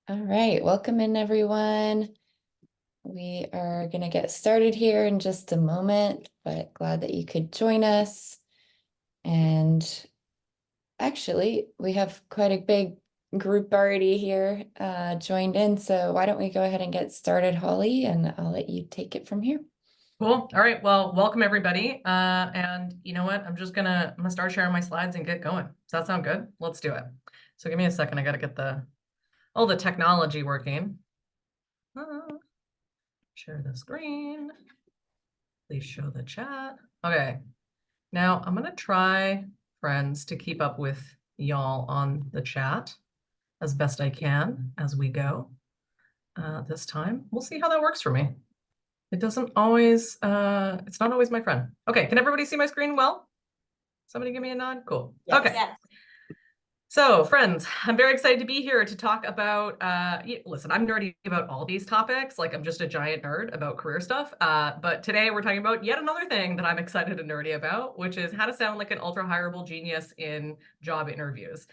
All right, welcome in everyone. We are going to get started here in just a moment, but glad that you could join us. And actually, we have quite a big group already here joined in. So why don't we go ahead and get started, Holly, and I'll let you take it from here. Cool. All right. Well, welcome everybody. And you know what? I'm gonna start sharing my slides and get going. Does that sound good? Let's do it. So give me a second. I gotta get all the technology working. Share the screen. Please show the chat. Okay. Now I'm gonna try, friends, to keep up with y'all on the chat as best I can as we go. This time, we'll see how that works for me. It doesn't always, it's not always my friend. Okay, can everybody see my screen well? Somebody give me a nod? Cool. Yes. Okay. Yes. So friends, I'm very excited to be here to talk about, listen, I'm nerdy about all these topics. Like I'm just a giant nerd about career stuff. But today we're talking about yet another thing that I'm excited and nerdy about, which is how to sound like an ultra-hireable genius in job interviews.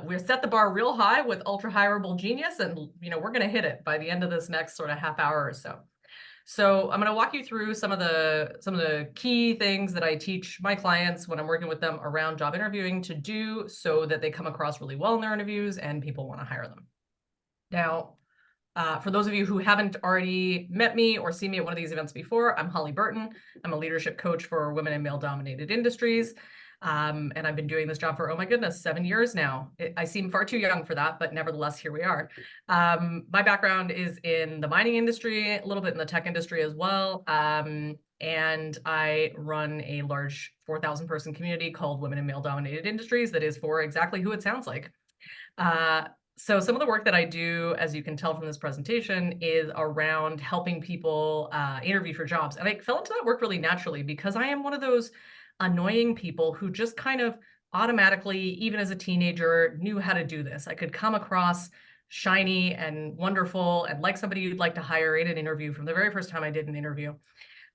We've set the bar real high with ultra-hireable genius, and we're going to hit it by the end of this next sort of half hour or so. So I'm going to walk you through some of the key things that I teach my clients when I'm working with them around job interviewing to do so that they come across really well in their interviews and people want to hire them. Now, for those of you who haven't already met me or seen me at one of these events before, I'm Holly Burton. I'm a leadership coach for women in male-dominated industries. And I've been doing this job for, oh my goodness, 7 years now. I seem far too young for that, but nevertheless, here we are. My background is in the mining industry, a little bit in the tech industry as well. And I run a large 4,000 person community called Women in Male-Dominated Industries that is for exactly who it sounds like. So some of the work that I do, as you can tell from this presentation, is around helping people interview for jobs. And I fell into that work really naturally because I am one of those annoying people who just kind of automatically, even as a teenager, knew how to do this. I could come across shiny and wonderful and like somebody you'd like to hire in an interview from the very first time I did an interview.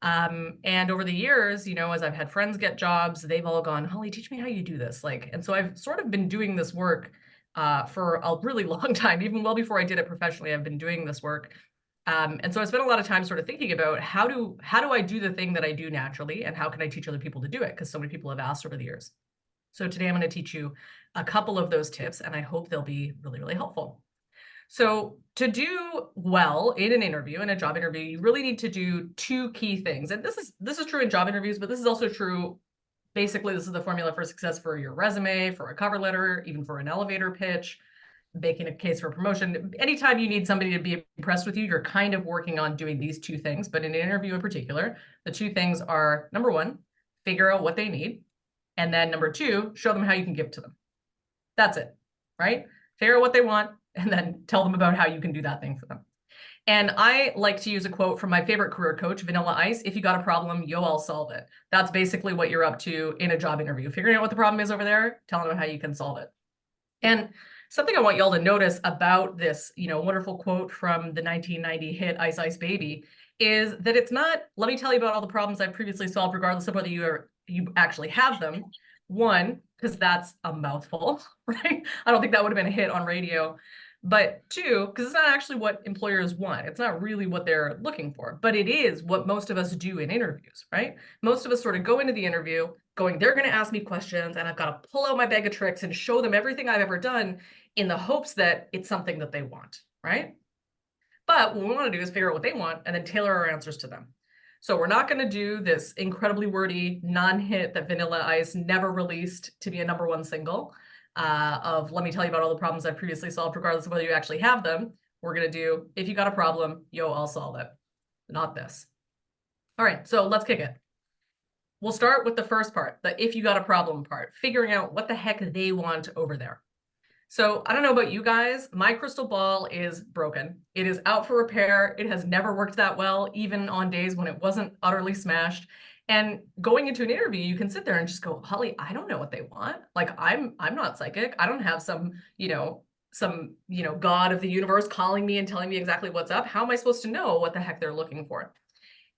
And over the years, as I've had friends get jobs, they've all gone, Holly, teach me how you do this. And so I've sort of been doing this work for a really long time, even well before I did it professionally. I've been doing this work. And so I spent a lot of time sort of thinking about how do I do the thing that I do naturally, and how can I teach other people to do it? Because so many people have asked over the years. So today I'm going to teach you a couple of those tips, and I hope they'll be really, really helpful. So to do well in an interview, in a job interview, you really need to do two key things. And this is true in job interviews, but this is also true. Basically, this is the formula for success for your resume, for a cover letter, even for an elevator pitch, making a case for promotion. Anytime you need somebody to be impressed with you, you're kind of working on doing these two things. But in an interview in particular, the two things are, number one, figure out what they need. And then number two, show them how you can give it to them. That's it, right? Figure out what they want and then tell them about how you can do that thing for them. And I like to use a quote from my favorite career coach, Vanilla Ice. If you got a problem, I'll solve it. That's basically what you're up to in a job interview. Figuring out what the problem is over there, telling them how you can solve it. And something I want y'all to notice about this, wonderful quote from the 1990 hit Ice Ice Baby is that it's not, let me tell you about all the problems I've previously solved, regardless of whether you actually have them. One, because that's a mouthful, right? I don't think that would have been a hit on radio. But two, because it's not actually what employers want. It's not really what they're looking for, but it is what most of us do in interviews, right? Most of us sort of go into the interview going, they're going to ask me questions and I've got to pull out my bag of tricks and show them everything I've ever done in the hopes that it's something that they want, right? But what we want to do is figure out what they want and then tailor our answers to them. So we're not going to do this incredibly wordy non-hit that Vanilla Ice never released to be a #1 single of let me tell you about all the problems I've previously solved, regardless of whether you actually have them. We're going to do, if you got a problem, I'll solve it. Not this. All right, so let's kick it. We'll start with the first part, the if you got a problem part, figuring out what the heck they want over there. So I don't know about you guys, my crystal ball is broken. It is out for repair. It has never worked that well, even on days when it wasn't utterly smashed. And going into an interview, you can sit there and just go, Holly, I don't know what they want. Like I'm not psychic. I don't have some God of the universe calling me and telling me exactly what's up. How am I supposed to know what the heck they're looking for?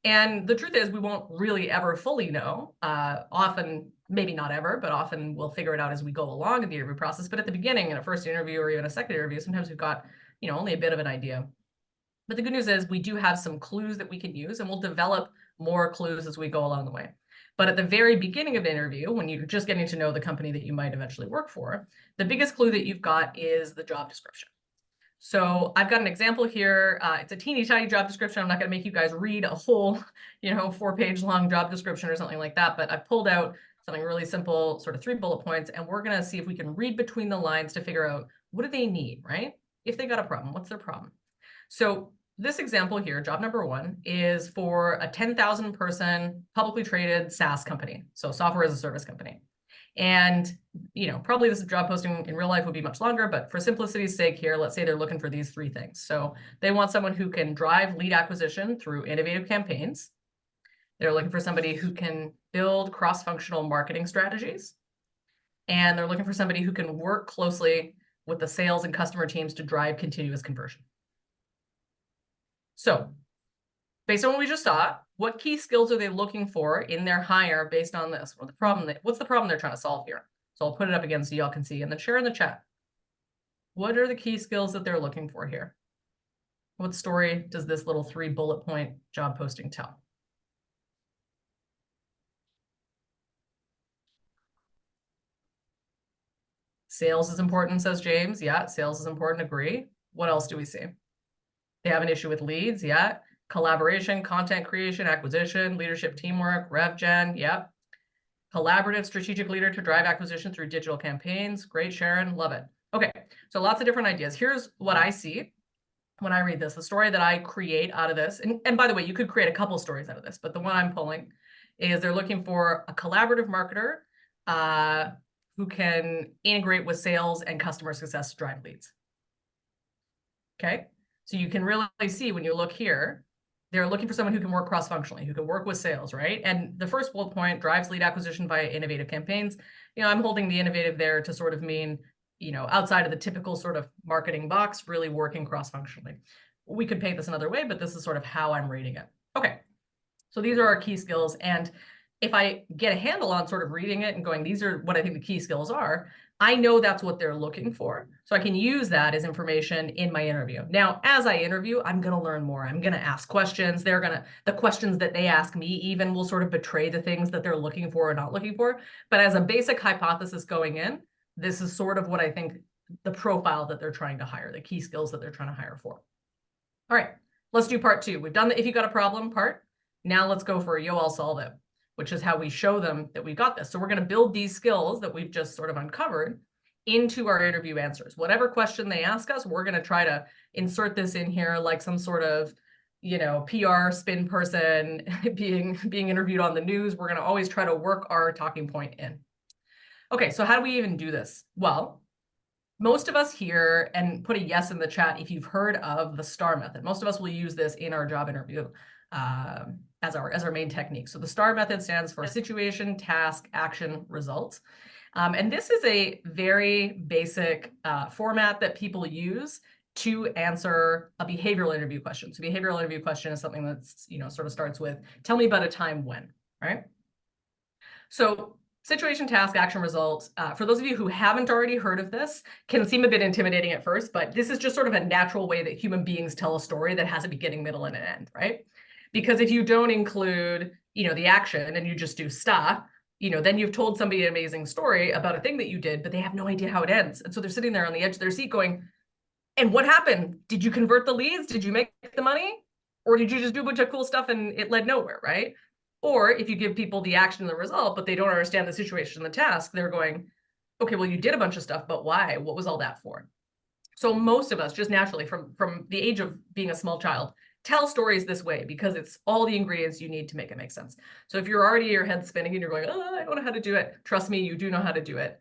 And the truth is, we won't really ever fully know. Often, maybe not ever, but often we'll figure it out as we go along in the interview process. But at the beginning, in a first interview or even a second interview, sometimes we've got only a bit of an idea. But the good news is we do have some clues that we can use, and we'll develop more clues as we go along the way. But at the very beginning of the interview, when you're just getting to know the company that you might eventually work for, the biggest clue that you've got is the job description. So I've got an example here. It's a teeny tiny job description. I'm not going to make you guys read a whole, 4-page long job description or something like that. But I pulled out something really simple, sort of 3 bullet points, and we're going to see if we can read between the lines to figure out what do they need, right? If they got a problem, what's their problem? So this example here, job number 1, is for a 10,000 person publicly traded SaaS company, so software as a service company. And, probably this job posting in real life would be much longer, but for simplicity's sake here, let's say they're looking for these 3 things. So they want someone who can drive lead acquisition through innovative campaigns. They're looking for somebody who can build cross-functional marketing strategies. And they're looking for somebody who can work closely with the sales and customer teams to drive continuous conversion. So based on what we just saw, what key skills are they looking for in their hire based on this? What's the problem they're trying to solve here? So I'll put it up again so y'all can see, and then share in the chat. What are the key skills that they're looking for here? What story does this little 3 bullet point job posting tell? Sales is important, says James. Yeah, sales is important, agree. What else do we see? They have an issue with leads, yeah. Collaboration, content creation, acquisition, leadership, teamwork, rev gen, yep. Collaborative strategic leader to drive acquisition through digital campaigns. Great, Sharon, love it. Okay, so lots of different ideas. Here's what I see when I read this, the story that I create out of this. And by the way, you could create a couple stories out of this, but the one I'm pulling is they're looking for a collaborative marketer who can integrate with sales and customer success to drive leads. Okay, so you can really see when you look here, they're looking for someone who can work cross-functionally, who can work with sales, right? And the first bullet point, drives lead acquisition via innovative campaigns. I'm holding the innovative there to sort of mean, outside of the typical sort of marketing box, really working cross-functionally. We could paint this another way, but this is sort of how I'm reading it. Okay, so these are our key skills. And if I get a handle on sort of reading it and going, these are what I think the key skills are, I know that's what they're looking for. So I can use that as information in my interview. Now, as I interview, I'm going to learn more. I'm going to ask questions. The questions that they ask me even will sort of betray the things that they're looking for or not looking for. But as a basic hypothesis going in, this is sort of what I think the profile that they're trying to hire, the key skills that they're trying to hire for. All right, let's do part 2. We've done the if you got a problem part. Now let's go for yo, I'll solve it, which is how we show them that we've got this. So we're going to build these skills that we've just sort of uncovered into our interview answers. Whatever question they ask us, we're going to try to insert this in here like some sort of, PR spin person being interviewed on the news. We're going to always try to work our talking point in. Okay, so how do we even do this? Well, most of us here, and put a yes in the chat if you've heard of the STAR method. Most of us will use this in our job interview as our main technique. So the STAR method stands for situation, task, action, results. And this is a very basic format that people use to answer a behavioral interview question. So behavioral interview question is something that's, sort of starts with, tell me about a time when, right? So situation, task, action, results. For those of you who haven't already heard of this, can seem a bit intimidating at first, but this is just sort of a natural way that human beings tell a story that has a beginning, middle, and an end, right? Because if you don't include, the action and you just do stop, then you've told somebody an amazing story about a thing that you did, but they have no idea how it ends. And so they're sitting there on the edge of their seat going, and what happened? Did you convert the leads? Did you make the money? Or did you just do a bunch of cool stuff and it led nowhere, right? Or if you give people the action and the result, but they don't understand the situation and the task, they're going, okay, well, you did a bunch of stuff, but why? What was all that for? So most of us, just naturally from the age of being a small child, tell stories this way because it's all the ingredients you need to make it make sense. So if you're already your head spinning and you're going, oh, I don't know how to do it, trust me, you do know how to do it.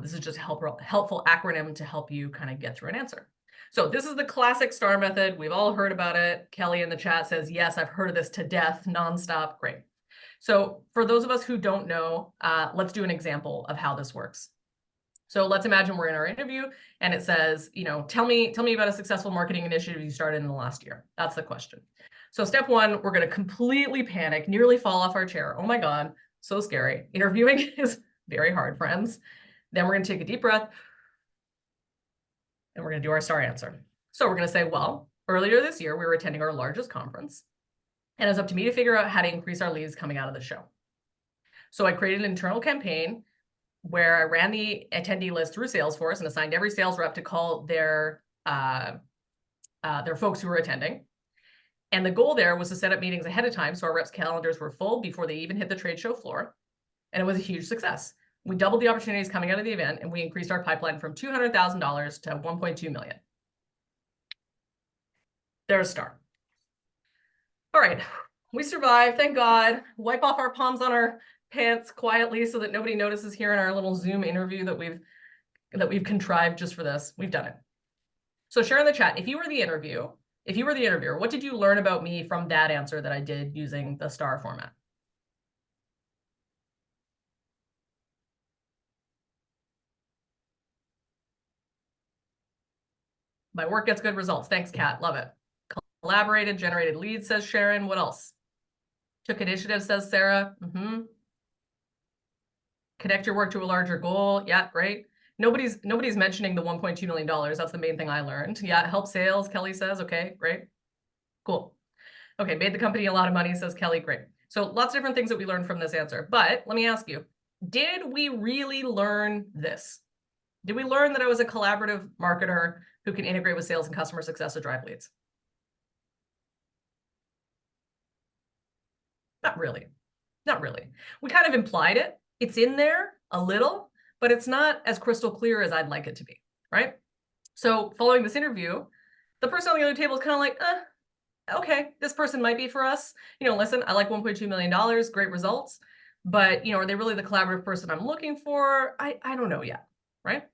This is just a helpful acronym to help you kind of get through an answer. So this is the classic STAR method. We've all heard about it. Kelly in the chat says, yes, I've heard of this to death, nonstop. Great. So for those of us who don't know, let's do an example of how this works. So let's imagine we're in our interview and it says, tell me about a successful marketing initiative you started in the last year. That's the question. So step 1, we're going to completely panic, nearly fall off our chair. Oh my God, so scary. Interviewing is very hard, friends. Then we're going to take a deep breath and we're going to do our STAR answer. So we're going to say, well, earlier this year, we were attending our largest conference, and it was up to me to figure out how to increase our leads coming out of the show. So I created an internal campaign where I ran the attendee list through Salesforce and assigned every sales rep to call their folks who were attending. And the goal there was to set up meetings ahead of time so our reps' calendars were full before they even hit the trade show floor. And it was a huge success. We doubled the opportunities coming out of the event, and we increased our pipeline from $200,000 to $1.2 million. There's a star. All right, we survived, thank God. Wipe off our palms on our pants quietly so that nobody notices here in our little Zoom interview that we've contrived just for this. We've done it. So share in the chat, if you were the interviewer, what did you learn about me from that answer that I did using the star format? My work gets good results. Thanks, Kat. Love it. Collaborated, generated leads, says Sharon. What else? Took initiative, says Sarah. Connect your work to a larger goal. Yeah, great. Nobody's mentioning the $1.2 million. That's the main thing I learned. Yeah, help sales, Kelly says. Okay, great. Cool. Okay, made the company a lot of money, says Kelly. Great. So lots of different things that we learned from this answer. But let me ask you, did we really learn this? Did we learn that I was a collaborative marketer who can integrate with sales and customer success to drive leads? Not really. Not really. We kind of implied it. It's in there a little, but it's not as crystal clear as I'd like it to be, right? So following this interview, the person on the other table is kind of like, okay, this person might be for us. Listen, I like $1.2 million, great results, but are they really the collaborative person I'm looking for? I don't know yet, right?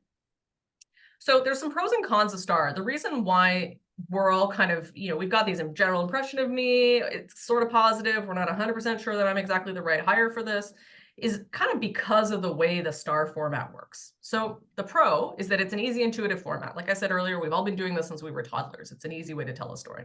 So there's some pros and cons of star. The reason why we're all kind of, we've got these general impression of me, it's sort of positive, we're not 100% sure that I'm exactly the right hire for this, is kind of because of the way the star format works. So the pro is that it's an easy, intuitive format. Like I said earlier, we've all been doing this since we were toddlers. It's an easy way to tell a story.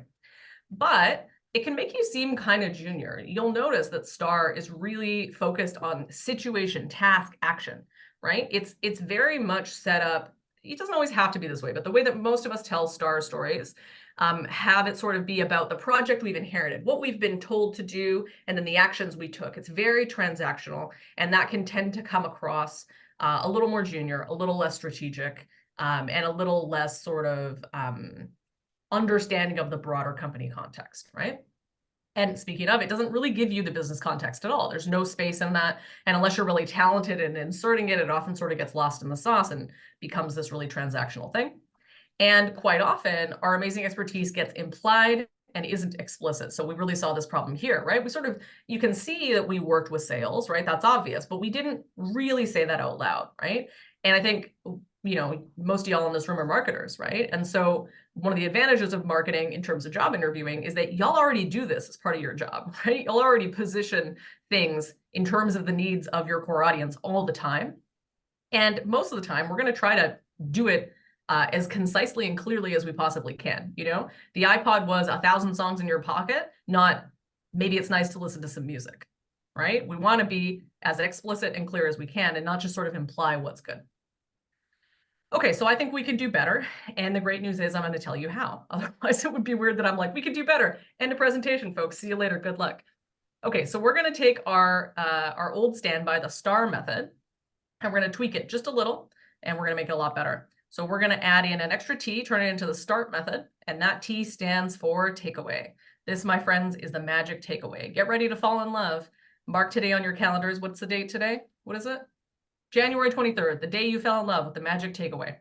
But it can make you seem kind of junior. You'll notice that star is really focused on situation, task, action, right? It's very much set up. It doesn't always have to be this way, but the way that most of us tell star stories have it sort of be about the project we've inherited, what we've been told to do, and then the actions we took. It's very transactional, and that can tend to come across a little more junior, a little less strategic, and a little less sort of understanding of the broader company context, right? And speaking of, it doesn't really give you the business context at all. There's no space in that. And unless you're really talented in inserting it, it often sort of gets lost in the sauce and becomes this really transactional thing. And quite often, our amazing expertise gets implied and isn't explicit. So we really saw this problem here, right? You can see that we worked with sales, right? That's obvious, but we didn't really say that out loud, right? And I think, most of y'all in this room are marketers, right? And so one of the advantages of marketing in terms of job interviewing is that y'all already do this as part of your job, right? You'll already position things in terms of the needs of your core audience all the time. And most of the time, we're going to try to do it as concisely and clearly as we possibly can. The iPod was 1,000 songs in your pocket, not maybe it's nice to listen to some music, right? We want to be as explicit and clear as we can and not just sort of imply what's good. Okay, so I think we can do better. And the great news is I'm going to tell you how. Otherwise, it would be weird that I'm like, we could do better. End of presentation, folks. See you later. Good luck. Okay, so we're going to take our old standby, the STAR method, and we're going to tweak it just a little, and we're going to make it a lot better. So we're going to add in an extra T, turn it into the START method, and that T stands for takeaway. This, my friends, is the magic takeaway. Get ready to fall in love. Mark today on your calendars. What's the date today? What is it? January 23rd, the day you fell in love with the magic takeaway.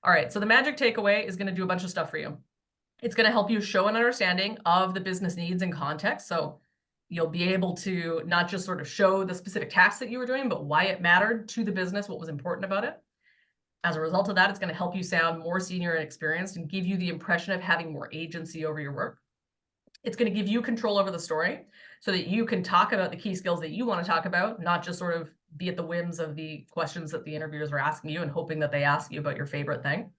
All right, so the magic takeaway is going to do a bunch of stuff for you. It's going to help you show an understanding of the business needs and context. So you'll be able to not just sort of show the specific tasks that you were doing, but why it mattered to the business, what was important about it. As a result of that, it's going to help you sound more senior and experienced and give you the impression of having more agency over your work. It's going to give you control over the story so that you can talk about the key skills that you want to talk about, not just sort of be at the whims of the questions that the interviewers are asking you and hoping that they ask you about your favorite thing.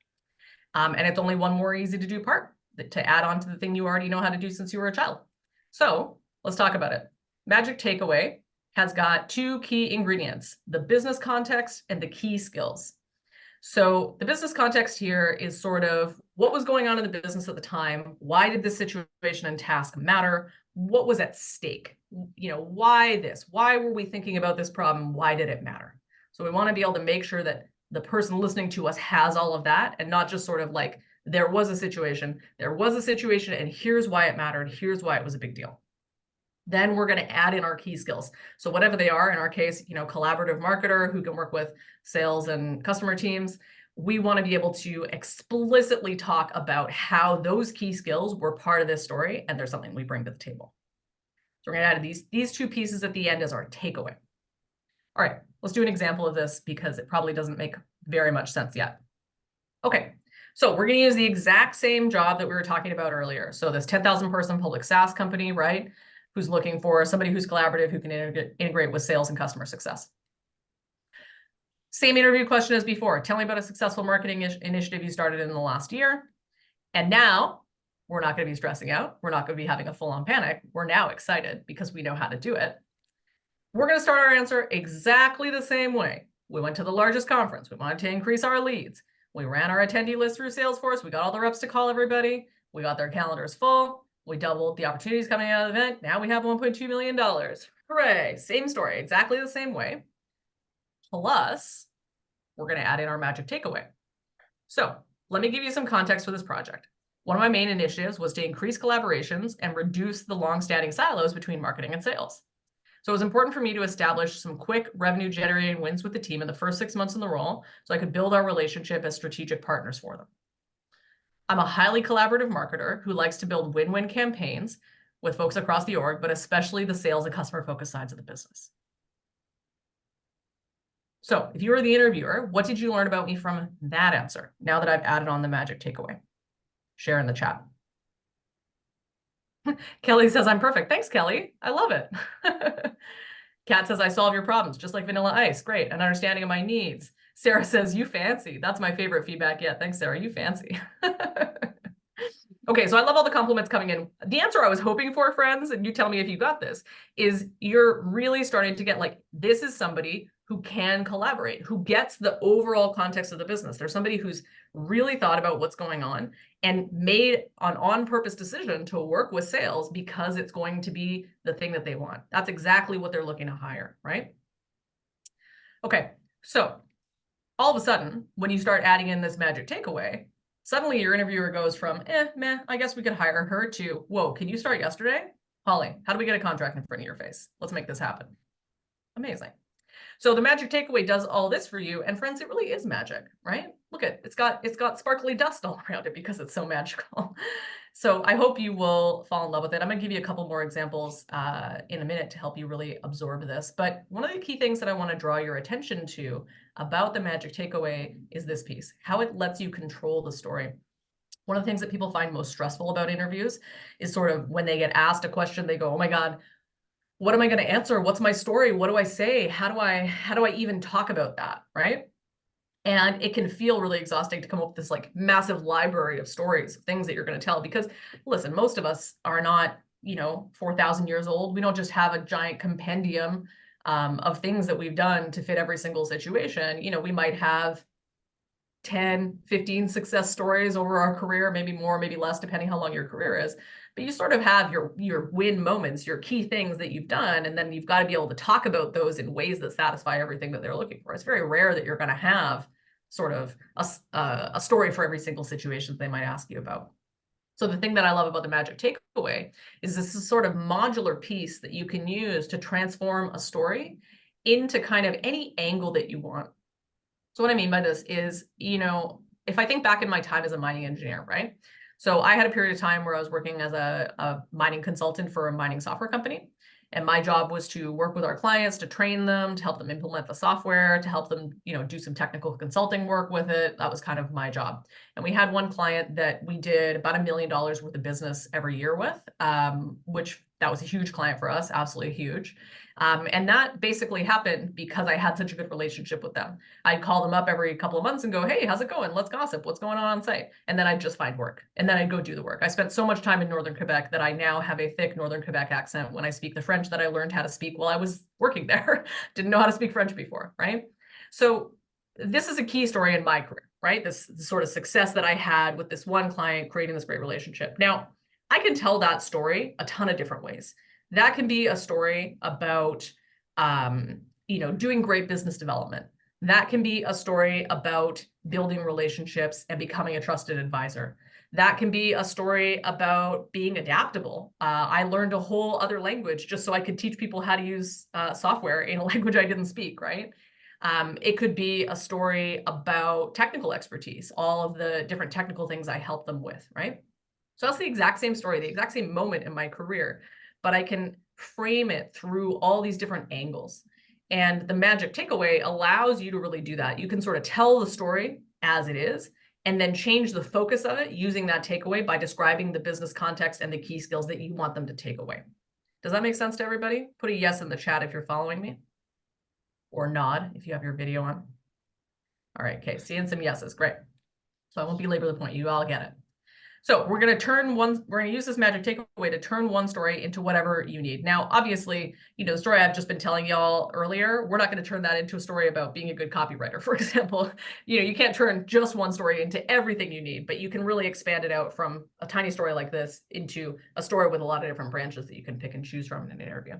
And it's only one more easy to do part to add on to the thing you already know how to do since you were a child. So let's talk about it. Magic takeaway has got two key ingredients, the business context and the key skills. So the business context here is sort of what was going on in the business at the time. Why did this situation and task matter? What was at stake? Why this? Why were we thinking about this problem? Why did it matter? So we want to be able to make sure that the person listening to us has all of that, and not just sort of like, there was a situation, and here's why it mattered. Here's why it was a big deal. Then we're going to add in our key skills. So whatever they are, in our case, collaborative marketer who can work with sales and customer teams, we want to be able to explicitly talk about how those key skills were part of this story, and there's something we bring to the table. So we're going to add these two pieces at the end as our takeaway. All right, let's do an example of this because it probably doesn't make very much sense yet. Okay, so we're going to use the exact same job that we were talking about earlier. So this 10,000 person public SaaS company, right? Who's looking for somebody who's collaborative, who can integrate with sales and customer success. Same interview question as before. Tell me about a successful marketing initiative you started in the last year. And now we're not going to be stressing out. We're not going to be having a full-on panic. We're now excited because we know how to do it. We're going to start our answer exactly the same way. We went to the largest conference. We wanted to increase our leads. We ran our attendee list through Salesforce. We got all the reps to call everybody. We got their calendars full. We doubled the opportunities coming out of the event. Now we have $1.2 million. Hooray. Same story, exactly the same way. Plus, we're going to add in our magic takeaway. So let me give you some context for this project. One of my main initiatives was to increase collaborations and reduce the long-standing silos between marketing and sales. So it was important for me to establish some quick revenue-generating wins with the team in the first 6 months in the role so I could build our relationship as strategic partners for them. I'm a highly collaborative marketer who likes to build win-win campaigns with folks across the org, but especially the sales and customer-focused sides of the business. So if you were the interviewer, what did you learn about me from that answer, now that I've added on the magic takeaway? Share in the chat. Kelly says, I'm perfect. Thanks, Kelly. I love it. Kat says, I solve your problems, just like Vanilla Ice. Great. An understanding of my needs. Sarah says, you fancy. That's my favorite feedback yet. Thanks, Sarah. You fancy. Okay, so I love all the compliments coming in. The answer I was hoping for, friends, and you tell me if you got this, is you're really starting to get like, this is somebody who can collaborate, who gets the overall context of the business. There's somebody who's really thought about what's going on and made an on-purpose decision to work with sales because it's going to be the thing that they want. That's exactly what they're looking to hire, right? Okay, so all of a sudden, when you start adding in this magic takeaway, suddenly your interviewer goes from, meh, I guess we could hire her, to, whoa, can you start yesterday? Holly, how do we get a contract in front of your face? Let's make this happen. Amazing. So the magic takeaway does all this for you. And friends, it really is magic, right? Look at it's got sparkly dust all around it because it's so magical. So I hope you will fall in love with it. I'm going to give you a couple more examples in a minute to help you really absorb this. But one of the key things that I want to draw your attention to about the magic takeaway is this piece, how it lets you control the story. One of the things that people find most stressful about interviews is sort of when they get asked a question, they go, oh my God, what am I going to answer? What's my story? What do I say? How do I even talk about that, right? And it can feel really exhausting to come up with this like massive library of stories, things that you're going to tell. Because listen, most of us are not, 4,000 years old. We don't just have a giant compendium of things that we've done to fit every single situation. We might have 10, 15 success stories over our career, maybe more, maybe less, depending how long your career is. But you sort of have your win moments, your key things that you've done, and then you've got to be able to talk about those in ways that satisfy everything that they're looking for. It's very rare that you're going to have sort of a story for every single situation that they might ask you about. So the thing that I love about the magic takeaway is this is sort of modular piece that you can use to transform a story into kind of any angle that you want. So what I mean by this is, if I think back in my time as a mining engineer, right? So I had a period of time where I was working as a mining consultant for a mining software company. And my job was to work with our clients, to train them, to help them implement the software, to help them, do some technical consulting work with it. That was kind of my job. And we had one client that we did about $1 million worth of business every year with, which that was a huge client for us, absolutely huge. And that basically happened because I had such a good relationship with them. I'd call them up every couple of months and go, hey, how's it going? Let's gossip. What's going on site? And then I'd just find work. And then I'd go do the work. I spent so much time in Northern Quebec that I now have a thick Northern Quebec accent when I speak the French that I learned how to speak while I was working there. Didn't know how to speak French before, right? So this is a key story in my career, right? This sort of success that I had with this one client creating this great relationship. Now, I can tell that story a ton of different ways. That can be a story about, doing great business development. That can be a story about building relationships and becoming a trusted advisor. That can be a story about being adaptable. I learned a whole other language just so I could teach people how to use software in a language I didn't speak, right? It could be a story about technical expertise, all of the different technical things I help them with, right? So that's the exact same story, the exact same moment in my career, but I can frame it through all these different angles. And the magic takeaway allows you to really do that. You can sort of tell the story as it is, and then change the focus of it using that takeaway by describing the business context and the key skills that you want them to take away. Does that make sense to everybody? Put a yes in the chat if you're following me, or nod if you have your video on. All right, okay, seeing some yeses, great. So I won't belabor the point, you all get it. So we're gonna use this magic takeaway to turn one story into whatever you need. Now, obviously, the story I've just been telling y'all earlier, we're not gonna turn that into a story about being a good copywriter, for example. You can't turn just one story into everything you need, but you can really expand it out from a tiny story like this into a story with a lot of different branches that you can pick and choose from in an interview.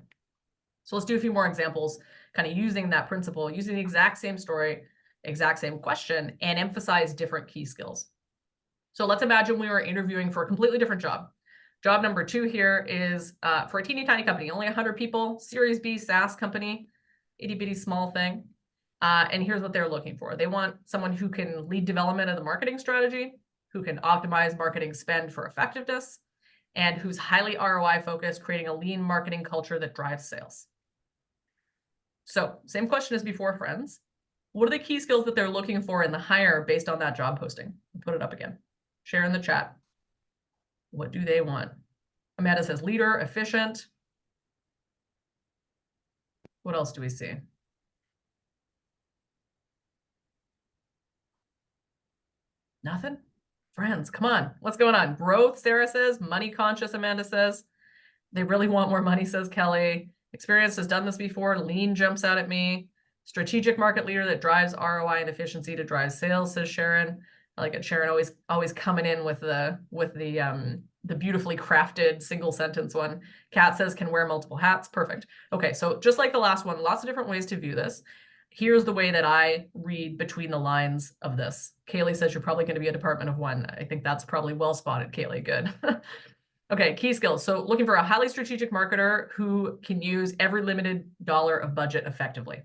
So let's do a few more examples, kind of using that principle, using the exact same story, exact same question, and emphasize different key skills. So let's imagine we were interviewing for a completely different job. Job number 2 here is for a teeny tiny company, only 100 people, Series B SaaS company, itty bitty small thing. And here's what they're looking for. They want someone who can lead development of the marketing strategy, who can optimize marketing spend for effectiveness, and who's highly ROI focused, creating a lean marketing culture that drives sales. So same question as before, friends. What are the key skills that they're looking for in the hire based on that job posting? Put it up again. Share in the chat. What do they want? Amanda says leader, efficient. What else do we see? Nothing? Friends, come on. What's going on? Growth, Sarah says. Money conscious, Amanda says. They really want more money, says Kelly. Experience has done this before. Lean jumps out at me. Strategic market leader that drives ROI and efficiency to drive sales, says Sharon. I like it. Sharon always coming in with the beautifully crafted single sentence one. Kat says can wear multiple hats. Perfect. Okay, so just like the last one, lots of different ways to view this. Here's the way that I read between the lines of this. Kaylee says you're probably going to be a department of one. I think that's probably well spotted, Kaylee. Good. Okay, key skills. So looking for a highly strategic marketer who can use every limited dollar of budget effectively.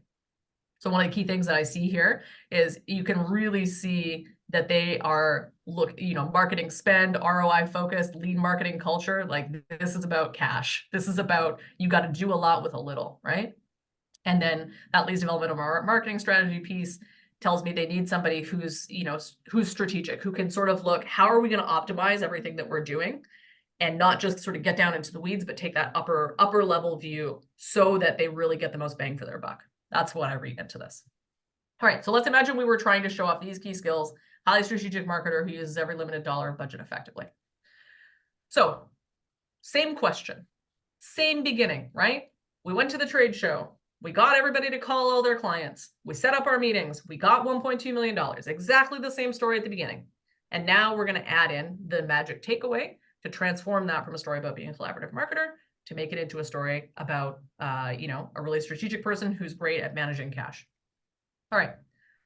So one of the key things that I see here is you can really see that they are marketing spend, ROI focused, lean marketing culture. Like this is about cash. This is about you got to do a lot with a little, right? And then that leads development of our marketing strategy piece tells me they need somebody who's strategic, who can sort of look, how are we going to optimize everything that we're doing? And not just sort of get down into the weeds, but take that upper level view so that they really get the most bang for their buck. That's what I read into this. All right, so let's imagine we were trying to show off these key skills, highly strategic marketer who uses every limited dollar of budget effectively. So same question, same beginning, right? We went to the trade show. We got everybody to call all their clients. We set up our meetings. We got $1.2 million, exactly the same story at the beginning. And now we're going to add in the magic takeaway to transform that from a story about being a collaborative marketer to make it into a story about, a really strategic person who's great at managing cash. All right,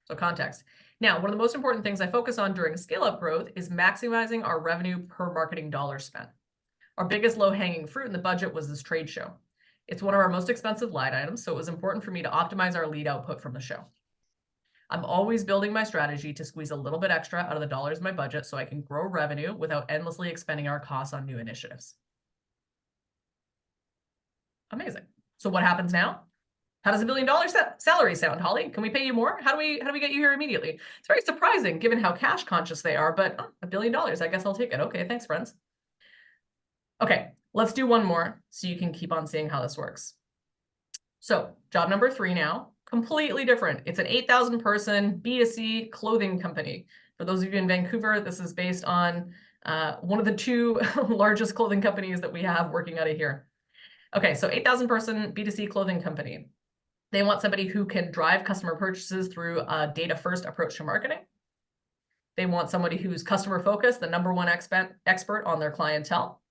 so context. Now, one of the most important things I focus on during scale-up growth is maximizing our revenue per marketing dollar spent. Our biggest low-hanging fruit in the budget was this trade show. It's one of our most expensive line items, so it was important for me to optimize our lead output from the show. I'm always building my strategy to squeeze a little bit extra out of the dollars in my budget so I can grow revenue without endlessly expending our costs on new initiatives. Amazing. So what happens now? How does $1 billion salary sound, Holly? Can we pay you more? How do we get you here immediately? It's very surprising given how cash conscious they are, but $1 billion, I guess I'll take it. Okay, thanks, friends. Okay, let's do one more so you can keep on seeing how this works. So job number 3 now, completely different. It's an 8,000 person B2C clothing company. For those of you in Vancouver, this is based on one of the 2 largest clothing companies that we have working out of here. Okay, so 8,000 person B2C clothing company. They want somebody who can drive customer purchases through a data-first approach to marketing. They want somebody who's customer focused, the #1 expert on their clientele,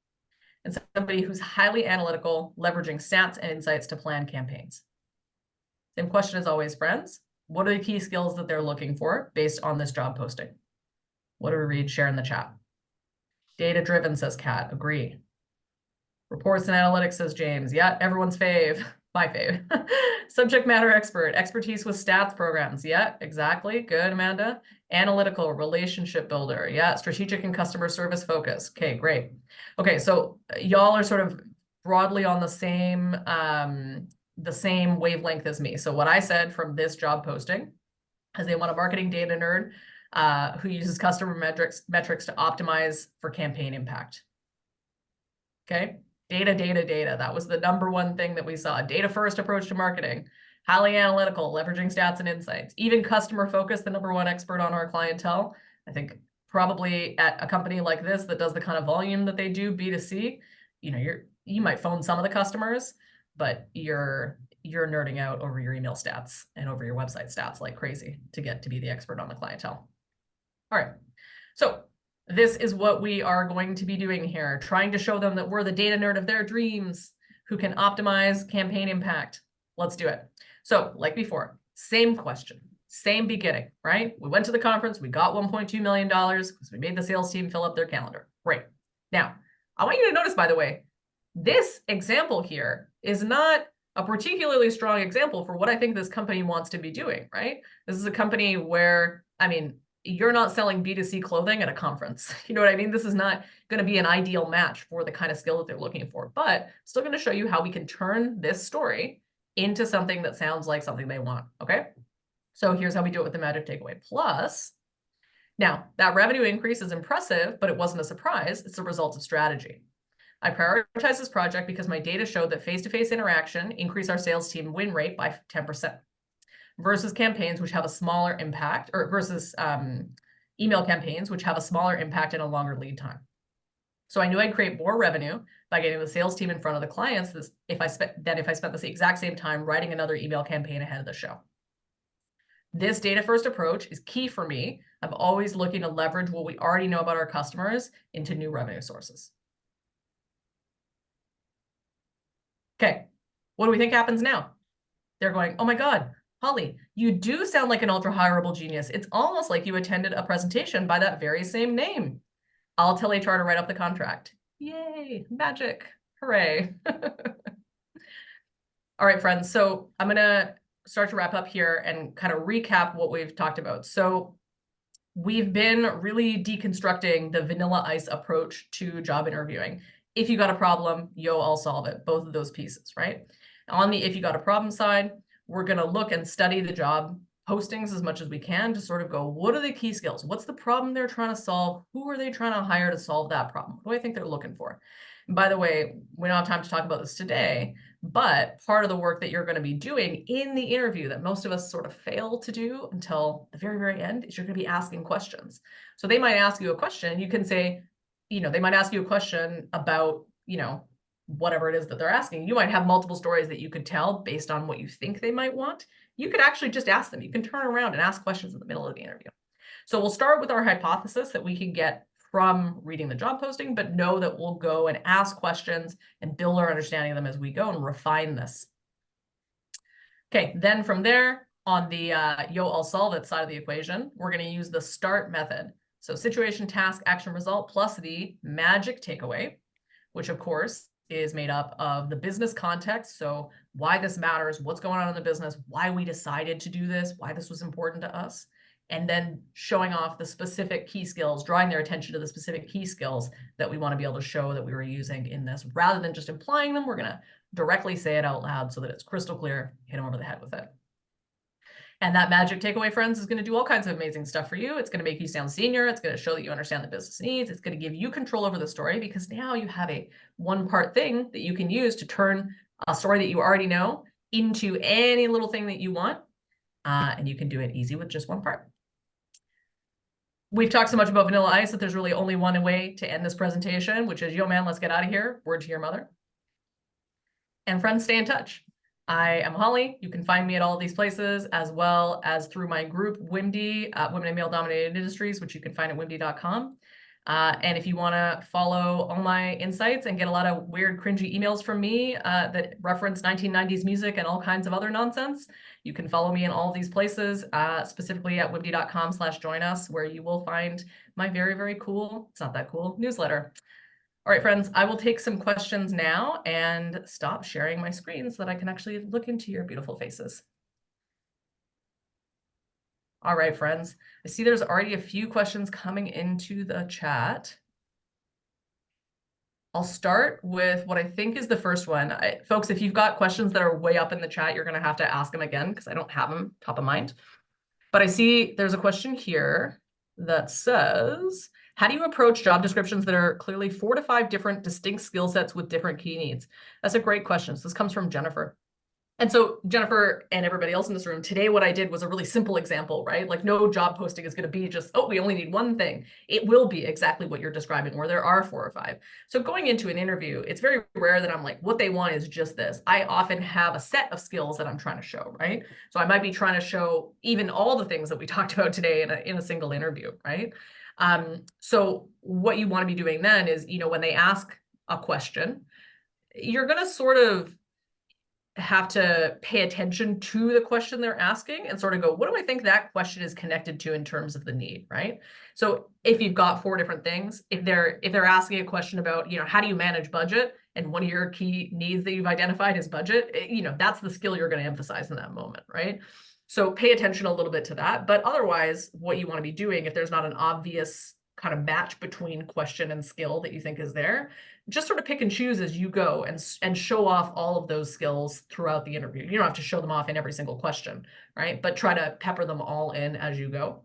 and somebody who's highly analytical, leveraging stats and insights to plan campaigns. Same question as always, friends. What are the key skills that they're looking for based on this job posting? What do we read? Share in the chat. Data-driven, says Kat. Agree. Reports and analytics, says James. Yeah, everyone's fave. My fave. Subject matter expert. Expertise with stats programs. Yeah, exactly. Good, Amanda. Analytical, relationship builder. Yeah, strategic and customer service focus. Okay, great. Okay, so y'all are sort of broadly on the same wavelength as me. So what I said from this job posting is they want a marketing data nerd who uses customer metrics to optimize for campaign impact. Okay, data, data, data. That was the #1 thing that we saw. Data first approach to marketing, highly analytical, leveraging stats and insights, even customer focused, the #1 expert on our clientele. I think probably at a company like this that does the kind of volume that they do, B2C, you might phone some of the customers, but you're nerding out over your email stats and over your website stats like crazy to get to be the expert on the clientele. All right, so this is what we are going to be doing here, trying to show them that we're the data nerd of their dreams who can optimize campaign impact. Let's do it. So like before, same question, same beginning, right? We went to the conference, we got $1.2 million because we made the sales team fill up their calendar. Great. Now, I want you to notice, by the way, this example here is not a particularly strong example for what I think this company wants to be doing, right? This is a company where, I mean, you're not selling B2C clothing at a conference. You know what I mean? This is not going to be an ideal match for the kind of skill that they're looking for, but still going to show you how we can turn this story into something that sounds like something they want, okay? So here's how we do it with the magic takeaway. Plus, now that revenue increase is impressive, but it wasn't a surprise. It's a result of strategy. I prioritized this project because my data showed that face-to-face interaction increased our sales team win rate by 10%. Versus campaigns which have a smaller impact, or versus email campaigns which have a smaller impact and a longer lead time. So I knew I'd create more revenue by getting the sales team in front of the clients than if I spent this exact same time writing another email campaign ahead of the show. This data-first approach is key for me. I'm always looking to leverage what we already know about our customers into new revenue sources. Okay, what do we think happens now? They're going, oh my God, Holly, you do sound like an ultra-hireable genius. It's almost like you attended a presentation by that very same name. I'll tell HR to write up the contract. Yay, magic, hooray. All right, friends, so I'm gonna start to wrap up here and kind of recap what we've talked about. So we've been really deconstructing the vanilla ice approach to job interviewing. If you got a problem, I'll solve it, both of those pieces, right? On the if you got a problem side, we're going to look and study the job postings as much as we can to sort of go, what are the key skills? What's the problem they're trying to solve? Who are they trying to hire to solve that problem? What do I think they're looking for? And by the way, we don't have time to talk about this today, but part of the work that you're going to be doing in the interview that most of us sort of fail to do until the very, very end is you're going to be asking questions. So they might ask you a question. You can say, they might ask you a question about, whatever it is that they're asking. You might have multiple stories that you could tell based on what you think they might want. You could actually just ask them. You can turn around and ask questions in the middle of the interview. So we'll start with our hypothesis that we can get from reading the job posting, but know that we'll go and ask questions and build our understanding of them as we go and refine this. Okay, then from there, on the I'll solve it side of the equation, we're going to use the START method. So situation, task, action, result, plus the magic takeaway, which of course is made up of the business context. So why this matters, what's going on in the business, why we decided to do this, why this was important to us, and then showing off the specific key skills, drawing their attention to the specific key skills that we want to be able to show that we were using in this. Rather than just implying them, we're going to directly say it out loud so that it's crystal clear, hit them over the head with it. And that magic takeaway, friends, is going to do all kinds of amazing stuff for you. It's going to make you sound senior. It's going to show that you understand the business needs. It's going to give you control over the story because now you have a one-part thing that you can use to turn a story that you already know into any little thing that you want. And you can do it easy with just one part. We've talked so much about vanilla ice that there's really only one way to end this presentation, which is, yo, man, let's get out of here. Word to your mother. And friends, stay in touch. I am Holly. You can find me at all of these places, as well as through my group, WIMD, Women in Male Dominated Industries, which you can find at WIMD.com. And if you want to follow all my insights and get a lot of weird, cringy emails from me that reference 1990s music and all kinds of other nonsense, you can follow me in all of these places, specifically at WIMD.com/join us, where you will find my very, very cool, it's not that cool, newsletter. All right, friends, I will take some questions now and stop sharing my screen so that I can actually look into your beautiful faces. All right, friends, I see there's already a few questions coming into the chat. I'll start with what I think is the first one. Folks, if you've got questions that are way up in the chat, you're going to have to ask them again because I don't have them top of mind. But I see there's a question here that says, how do you approach job descriptions that are clearly 4 to 5 different distinct skill sets with different key needs? That's a great question. So this comes from Jennifer. And so Jennifer and everybody else in this room, today what I did was a really simple example, right? Like no job posting is going to be just, oh, we only need one thing. It will be exactly what you're describing, where there are 4 or 5. So going into an interview, it's very rare that I'm like, what they want is just this. I often have a set of skills that I'm trying to show, right? So I might be trying to show even all the things that we talked about today in a single interview, right? So what you want to be doing then is, when they ask a question, you're going to sort of have to pay attention to the question they're asking and sort of go, what do I think that question is connected to in terms of the need, right? So if you've got 4 different things, if they're asking a question about, how do you manage budget, and one of your key needs that you've identified is budget, that's the skill you're going to emphasize in that moment, right? So pay attention a little bit to that. But otherwise, what you want to be doing, if there's not an obvious kind of match between question and skill that you think is there, just sort of pick and choose as you go and show off all of those skills throughout the interview. You don't have to show them off in every single question, right? But try to pepper them all in as you go.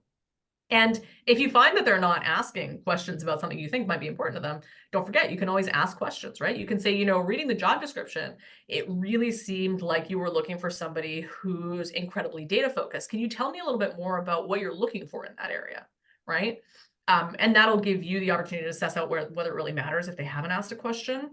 And if you find that they're not asking questions about something you think might be important to them, don't forget, you can always ask questions, right? You can say, reading the job description, it really seemed like you were looking for somebody who's incredibly data focused. Can you tell me a little bit more about what you're looking for in that area, right? And that'll give you the opportunity to assess out whether it really matters if they haven't asked a question.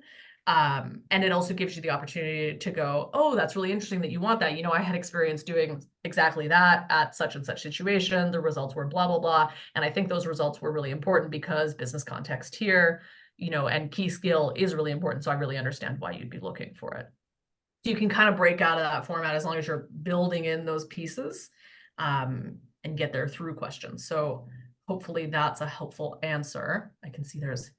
And it also gives you the opportunity to go, oh, that's really interesting that you want that. I had experience doing exactly that at such and such situation. The results were blah, blah, blah. And I think those results were really important because business context here, and key skill is really important. So I really understand why you'd be looking for it. So you can kind of break out of that format as long as you're building in those pieces and get there through questions. So hopefully that's a helpful answer. I can see there's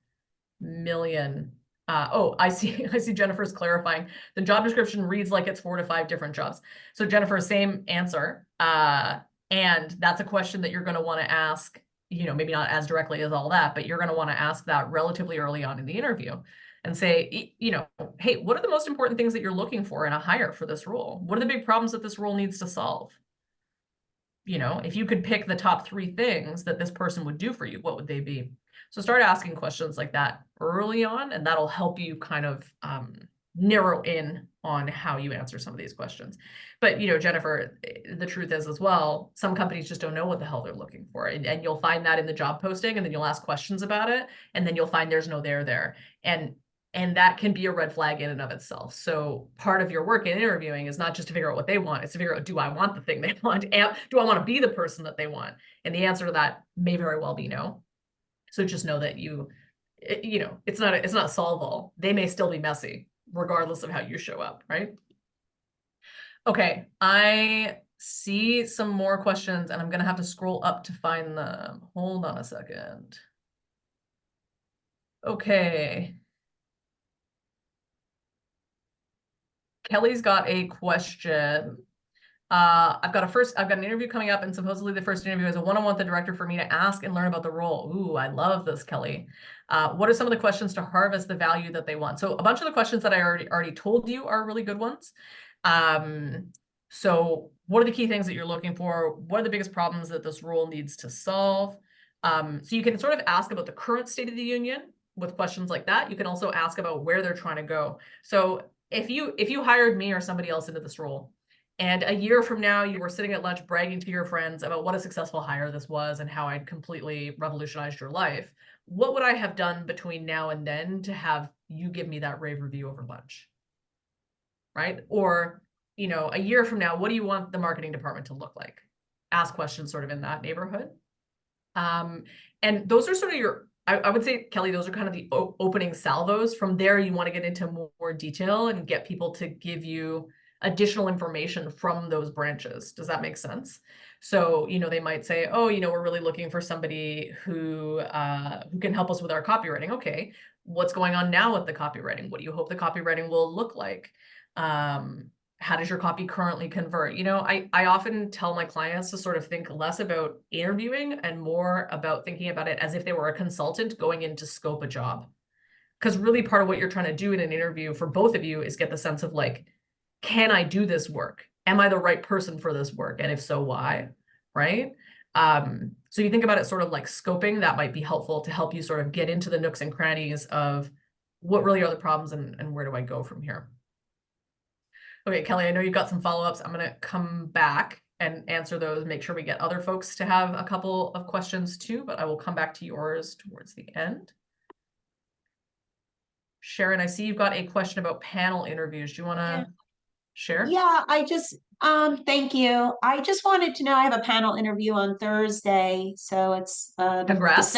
million. I see Jennifer's clarifying. The job description reads like it's 4 to 5 different jobs. So Jennifer, same answer. And that's a question that you're going to want to ask, maybe not as directly as all that, but you're going to want to ask that relatively early on in the interview and say, hey, what are the most important things that you're looking for in a hire for this role? What are the big problems that this role needs to solve? If you could pick the top 3 things that this person would do for you, what would they be? So start asking questions like that early on, and that'll help you kind of narrow in on how you answer some of these questions. But, Jennifer, the truth is as well, some companies just don't know what the hell they're looking for. And you'll find that in the job posting, and then you'll ask questions about it, and then you'll find there's no there. And that can be a red flag in and of itself. So part of your work in interviewing is not just to figure out what they want, it's to figure out, do I want the thing they want? And do I want to be the person that they want? And the answer to that may very well be no. So just know that it's not solve all. They may still be messy, regardless of how you show up, right? Okay, I see some more questions and I'm gonna have to scroll up to find them. Hold on a second. Okay. Kelly's got a question. I've got an interview coming up, and supposedly the first interview is a one-on-one with the director for me to ask and learn about the role. Ooh, I love this, Kelly. What are some of the questions to harvest the value that they want? So a bunch of the questions that I already told you are really good ones. So what are the key things that you're looking for? What are the biggest problems that this role needs to solve? So you can sort of ask about the current state of the union with questions like that. You can also ask about where they're trying to go. So if you hired me or somebody else into this role, and a year from now, you were sitting at lunch bragging to your friends about what a successful hire this was and how I'd completely revolutionized your life, what would I have done between now and then to have you give me that rave review over lunch? Right? Or, a year from now, what do you want the marketing department to look like? Ask questions sort of in that neighborhood. And those are sort of I would say, Kelly, those are kind of the opening salvos. From there, you want to get into more detail and get people to give you additional information from those branches. Does that make sense? So, they might say, oh, we're really looking for somebody who can help us with our copywriting. Okay, what's going on now with the copywriting? What do you hope the copywriting will look like? How does your copy currently convert? I often tell my clients to sort of think less about interviewing and more about thinking about it as if they were a consultant going in to scope a job. Because really part of what you're trying to do in an interview for both of you is get the sense of like, can I do this work? Am I the right person for this work? And if so, why? Right? So you think about it sort of like scoping, that might be helpful to help you sort of get into the nooks and crannies of what really are the problems and where do I go from here? Okay, Kelly, I know you've got some follow-ups. I'm going to come back and answer those, make sure we get other folks to have a couple of questions too, but I will come back to yours towards the end. Sharon, I see you've got a question about panel interviews. Do you want to share? Yeah, thank you. I just wanted to know, I have a panel interview on Thursday, so it's Congrats.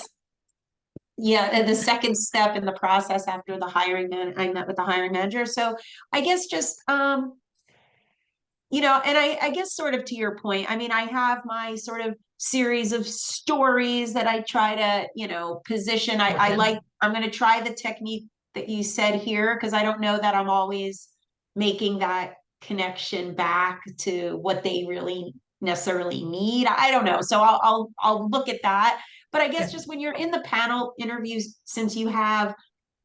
the second step in the process after I met with the hiring manager. So I guess just and I guess sort of to your point, I mean, I have my sort of series of stories that I try to, position. I'm going to try the technique that you said here because I don't know that I'm always making that connection back to what they really necessarily need. I don't know. So I'll look at that. But I guess just when you're in the panel interviews, since you have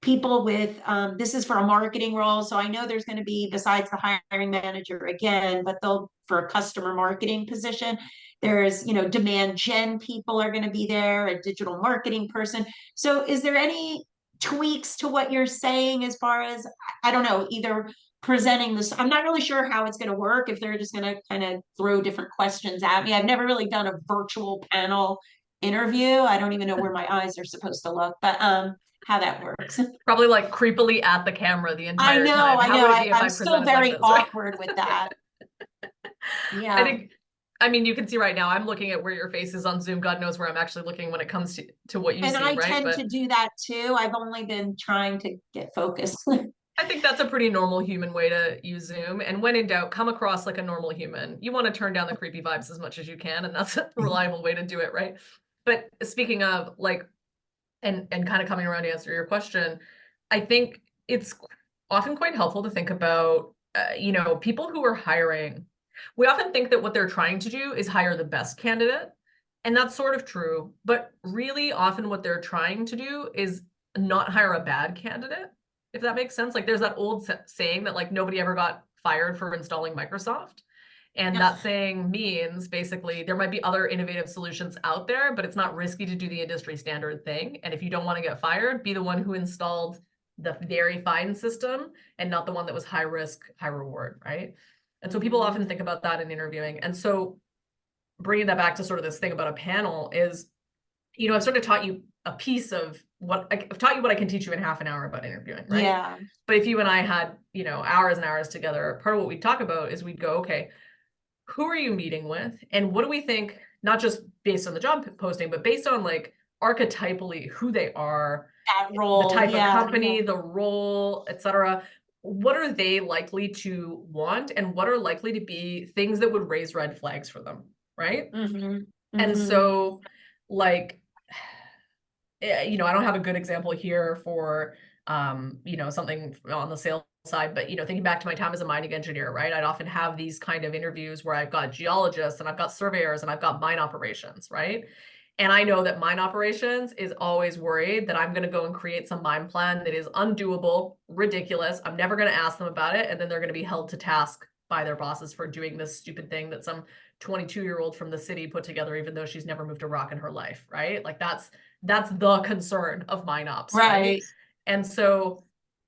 people with this is for a marketing role, so I know there's going to be, besides the hiring manager again, but they'll for a customer marketing position, there's demand gen people are going to be there, a digital marketing person. So is there any tweaks to what you're saying as far as, I don't know, either presenting this, I'm not really sure how it's going to work, if they're just going to kind of throw different questions at me. I've never really done a virtual panel interview. I don't even know where my eyes are supposed to look, but how that works. Probably like creepily at the camera the entire time. I How know. would it be if I'm I still presented very like this, right? awkward with that. Yeah. I mean, you can see right now, I'm looking at where your face is on Zoom. God knows where I'm actually looking when it comes to what you And see, I right? tend But to do that too. I've only been trying to get focused. I think that's a pretty normal human way to use Zoom. And when in doubt, come across like a normal human. You want to turn down the creepy vibes as much as you can, and that's a reliable way to do it, right? But speaking of like, and kind of coming around to answer your question, I think it's often quite helpful to think about, people who are hiring. We often think that what they're trying to do is hire the best candidate, and that's sort of true. But really, often what they're trying to do is not hire a bad candidate, if that makes sense. Like there's that old saying that like nobody ever got fired for installing Microsoft. And that saying means basically there might be other innovative solutions out there, but it's not risky to do the industry standard thing. And if you don't want to get fired, be the one who installed the very fine system and not the one that was high risk, high reward, right? And so people often think about that in interviewing. And so bringing that back to sort of this thing about a panel is, I've sort of taught you a piece of I've taught you what I can teach you in half an hour about interviewing, right? Yeah. But if you and I had, hours and hours together, part of what we talk about is we'd go, okay, who are you meeting with? And what do we think, not just based on the job posting, but based on like archetypally who they are, That role, the type of company, the role, etc. What are they likely to want, and what are likely to be things that would raise red flags for them, right? And so, like, I don't have a good example here for, something on the sales side, but, thinking back to my time as a mining engineer, right? I'd often have these kind of interviews where I've got geologists and I've got surveyors and I've got mine operations, right? And I know that mine operations is always worried that I'm going to go and create some mine plan that is undoable, ridiculous. I'm never going to ask them about it. And then they're going to be held to task by their bosses for doing this stupid thing that some 22-year-old from the city put together, even though she's never moved a rock in her life, right? Like that's the concern of mine ops, right? And so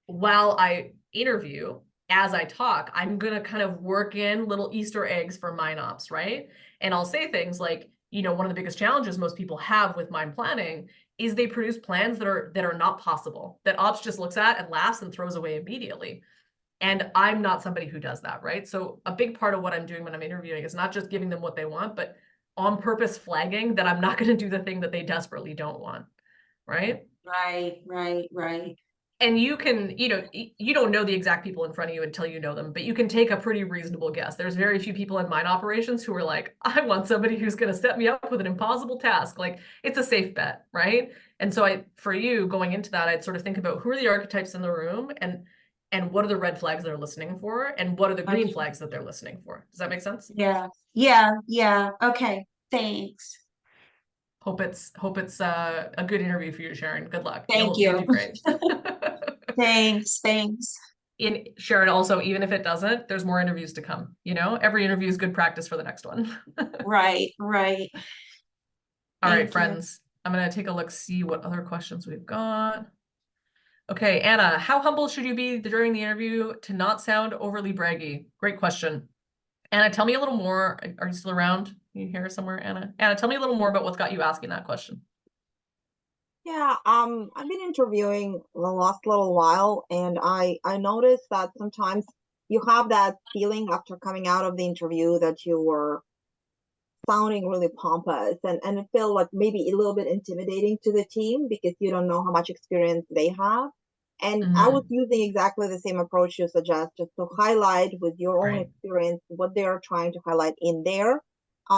while I interview, as I talk, I'm going to kind of work in little Easter eggs for mine ops, right? And I'll say things like, one of the biggest challenges most people have with mine planning is they produce plans that are not possible, that ops just looks at and laughs and throws away immediately. And I'm not somebody who does that, right? So a big part of what I'm doing when I'm interviewing is not just giving them what they want, but on purpose flagging that I'm not going to do the thing that they desperately don't want, right? Right. And you can, you don't know the exact people in front of you until you know them, but you can take a pretty reasonable guess. There's very few people in mine operations who are like, I want somebody who's going to set me up with an impossible task. Like, it's a safe bet, right? And so for you going into that, I'd sort of think about who are the archetypes in the room, and what are the red flags they're listening for, and what are the green flags that they're listening for. Does that make sense? Yeah. Okay. Thanks. Hope it's a good interview for you, Sharon. Good luck. Thank You'll you. do great. Thanks. Sharon, also, even if it doesn't, there's more interviews to come. Every interview is good practice for the next one. Right. All right, Thank you. friends. I'm going to take a look, see what other questions we've got. Okay, Anna, how humble should you be during the interview to not sound overly braggy? Great question. Anna, tell me a little more. Are you still around? Are you here somewhere, Anna? Anna, tell me a little more about what's got you asking that question. Yeah, I've been interviewing the last little while, and I noticed that sometimes you have that feeling after coming out of the interview that you were sounding really pompous, and it felt like maybe a little bit intimidating to the team because you don't know how much experience they have. And I was using exactly the same approach you suggest, just to highlight with your own Right. experience what they're trying to highlight in their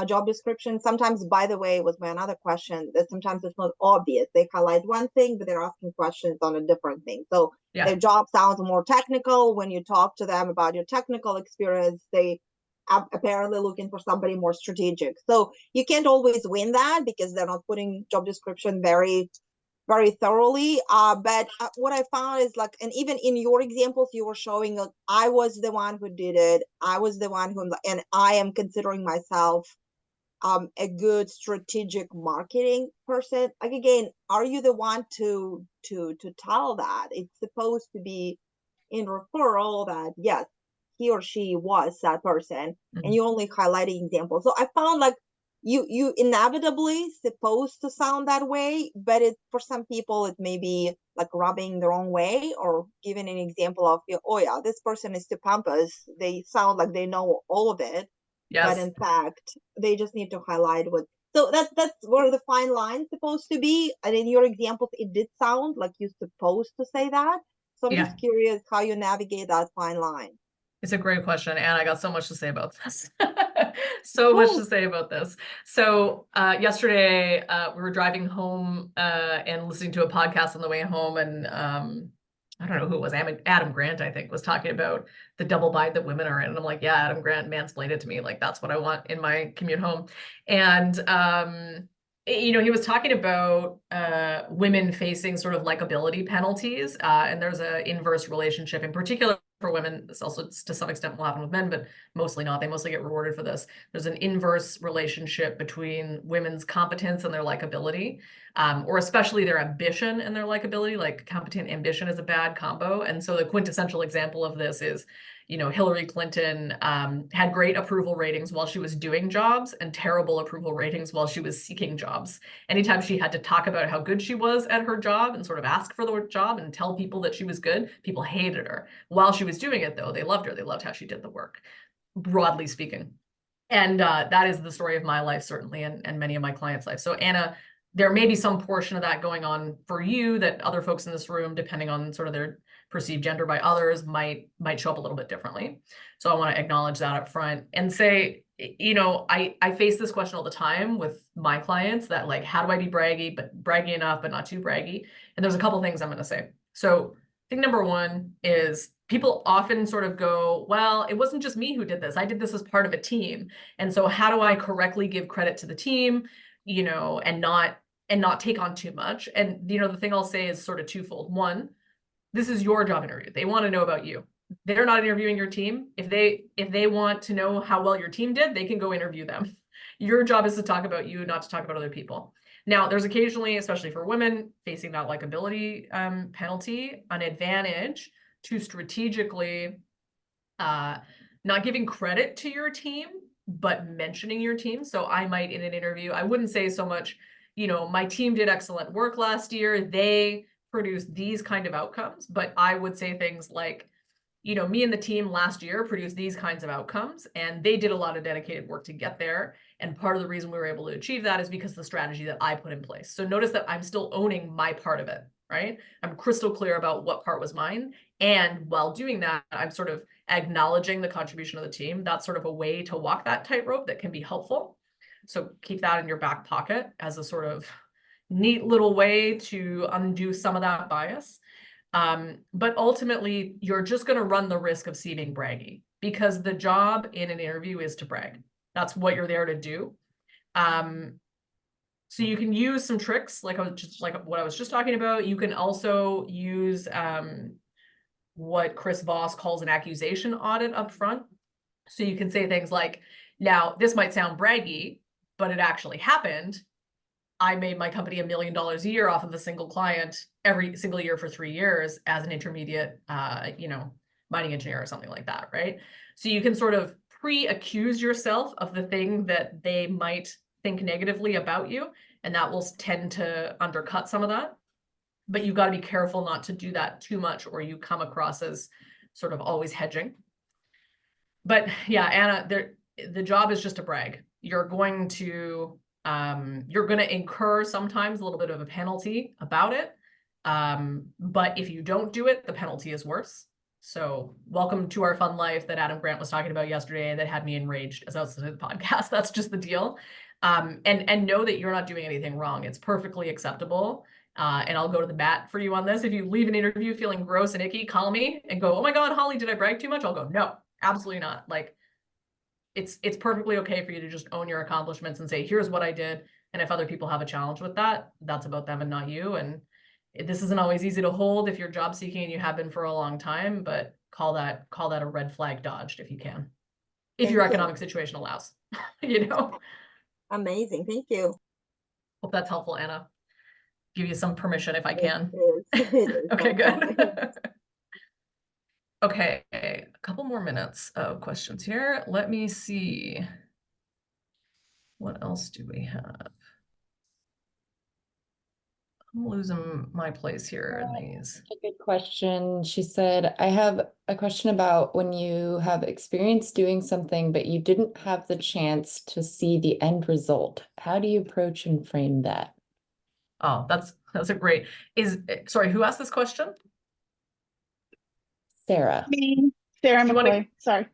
job description. Sometimes, by the way, was my another question, that sometimes it's not obvious. They highlight one thing, but they're asking questions on a different thing. So Yeah. their job sounds more technical. When you talk to them about your technical experience, they apparently looking for somebody more strategic. So you can't always win that because they're not putting job description very thoroughly. But what I found is like, and even in your examples, you were showing like, I was the one who did it. I was the one who, and I am considering myself a good strategic marketing person. Like, again, are you the one to tell that? It's supposed to be in referral that yes, he or she was that person, and you only highlighting examples. So I found like you inevitably supposed to sound that way, but it for some people it may be like rubbing the wrong way or giving an example of, oh yeah, this person is too pompous. They sound like they know all of it, but Yes. in fact they just need to highlight what. So that's where the fine line's supposed to be. And in your examples, it did sound like you're supposed to say that. So I'm just curious how you navigate that fine line. It's a great question, and I got so much to say about this. So much to say about this. So yesterday we were driving home and listening to a podcast on the way home, and I don't know who it was. Adam Grant, I think, was talking about the double bind that women are in. And I'm like, yeah, Adam Grant mansplained it to me. Like, that's what I want in my commute home. And he was talking about women facing sort of likability penalties, and there's an inverse relationship in particular for women. This also to some extent will happen with men, but mostly not. They mostly get rewarded for this. There's an inverse relationship between women's competence and their likability, or especially their ambition and their likability. Like, competent ambition is a bad combo. And so the quintessential example of this is, Hillary Clinton had great approval ratings while she was doing jobs and terrible approval ratings while she was seeking jobs. Anytime she had to talk about how good she was at her job and sort of ask for the job and tell people that she was good, people hated her. While she was doing it, though, they loved her. They loved how she did the work, broadly speaking. And that is the story of my life, certainly, and many of my clients' lives. So, Anna, there may be some portion of that going on for you that other folks in this room, depending on sort of their perceived gender by others, might show up a little bit differently. So I want to acknowledge that up front and say, I face this question all the time with my clients, that like, how do I be braggy enough, but not too braggy? And there's a couple things I'm going to say. So I think number one is people often sort of go, well, it wasn't just me who did this. I did this as part of a team. And so how do I correctly give credit to the team, and not take on too much? And, the thing I'll say is sort of twofold. One, this is your job interview. They want to know about you. They're not interviewing your team. If they want to know how well your team did, they can go interview them. Your job is to talk about you, not to talk about other people. Now, there's occasionally, especially for women facing that likability penalty, an advantage to strategically not giving credit to your team, but mentioning your team. So I might, in an interview, I wouldn't say so much, my team did excellent work last year. They produce these kind of outcomes, but I would say things like, you know, me and the team last year produced these kinds of outcomes, and they did a lot of dedicated work to get there. And part of the reason we were able to achieve that is because of the strategy that I put in place. So notice that I'm still owning my part of it, right? I'm crystal clear about what part was mine. And while doing that, I'm sort of acknowledging the contribution of the team. That's sort of a way to walk that tightrope that can be helpful. So keep that in your back pocket as a sort of neat little way to undo some of that bias. But ultimately, you're just going to run the risk of seeming braggy, because the job in an interview is to brag. That's what you're there to do. So you can use some tricks, like what I was just talking about. You can also use what Chris Voss calls an accusation audit up front. So you can say things like, now, this might sound braggy, but it actually happened. I made my company $1 million a year off of a single client every single year for 3 years as an intermediate, you know, mining engineer or something like that, right? So you can sort of pre-accuse yourself of the thing that they might think negatively about you, and that will tend to undercut some of that. But you've got to be careful not to do that too much, or you come across as sort of always hedging. But yeah, Anna, the job is just to brag. You're going to incur sometimes a little bit of a penalty about it. But if you don't do it, the penalty is worse. So welcome to our fun life that Adam Grant was talking about yesterday that had me enraged as I was listening to the podcast. That's just the deal. And know that you're not doing anything wrong. It's perfectly acceptable. And I'll go to the bat for you on this. If you leave an interview feeling gross and icky, call me and go, oh my God, Holly, did I brag too much? I'll go, no, absolutely not. Like, it's perfectly okay for you to just own your accomplishments and say, here's what I did. And if other people have a challenge with that, that's about them and not you. And this isn't always easy to hold if you're job seeking and you have been for a long time, but call that a red flag dodged if you can, if your economic situation allows, you know? Amazing. Thank you. Hope that's helpful, Anna. Give you some permission if I can. It is. Okay, Definitely. good. Okay, a couple more minutes of questions here. Let me see. What else do we have? I'm losing my place here in these. A good question. She said, I have a question about when you have experience doing something, but you didn't have the chance to see the end result. How do you approach and frame that? Oh, that's a great, sorry, who asked this question? Sarah. Me, Sarah You wanna- McCoy. Sorry.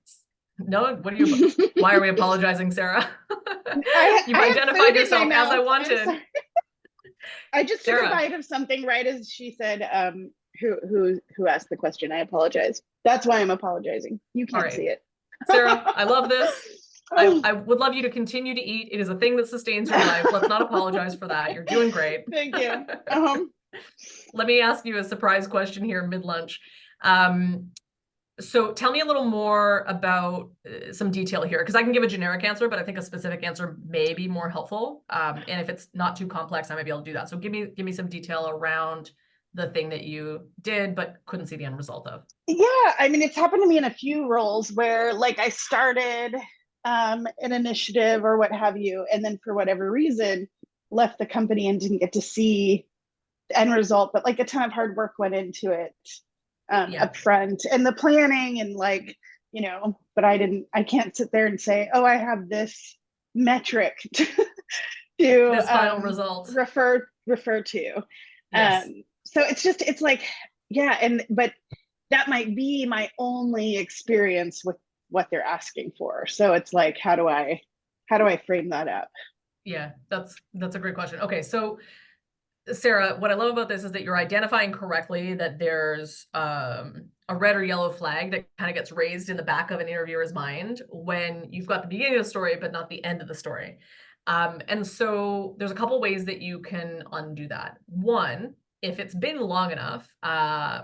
No, why are we apologizing, Sarah? You've I had identified food in my yourself as I mouth. I'm wanted. sorry. I just took Sarah. a bite of something right as she said, who asked the question. I apologize. That's why I'm apologizing. You can't right. see it. Sarah, I love this. I would love you to continue to eat. It is a thing that sustains your life. Let's not apologize for that. You're doing great. Thank you. Let me ask you a surprise question here mid-lunch. So tell me a little more about some detail here, because I can give a generic answer, but I think a specific answer may be more helpful. And if it's not too complex, I might be able to do that. So give me some detail around the thing that you did, but couldn't see the end result of. Yeah, I mean, it's happened to me in a few roles where like I started an initiative or what have you, and then for whatever reason left the company and didn't get to see the end result, but like a ton of hard work went into it up front and the planning and like, you know, but I can't sit there and say, oh, I have this metric to this final result refer to. Yes. So it's like, yeah, but that might be my only experience with what they're asking for. So it's like, how do I frame that up? Yeah, that's a great question. Okay, so Sarah, what I love about this is that you're identifying correctly that there's a red or yellow flag that kind of gets raised in the back of an interviewer's mind when you've got the beginning of the story, but not the end of the story. And so there's a couple ways that you can undo that. One, if it's been long enough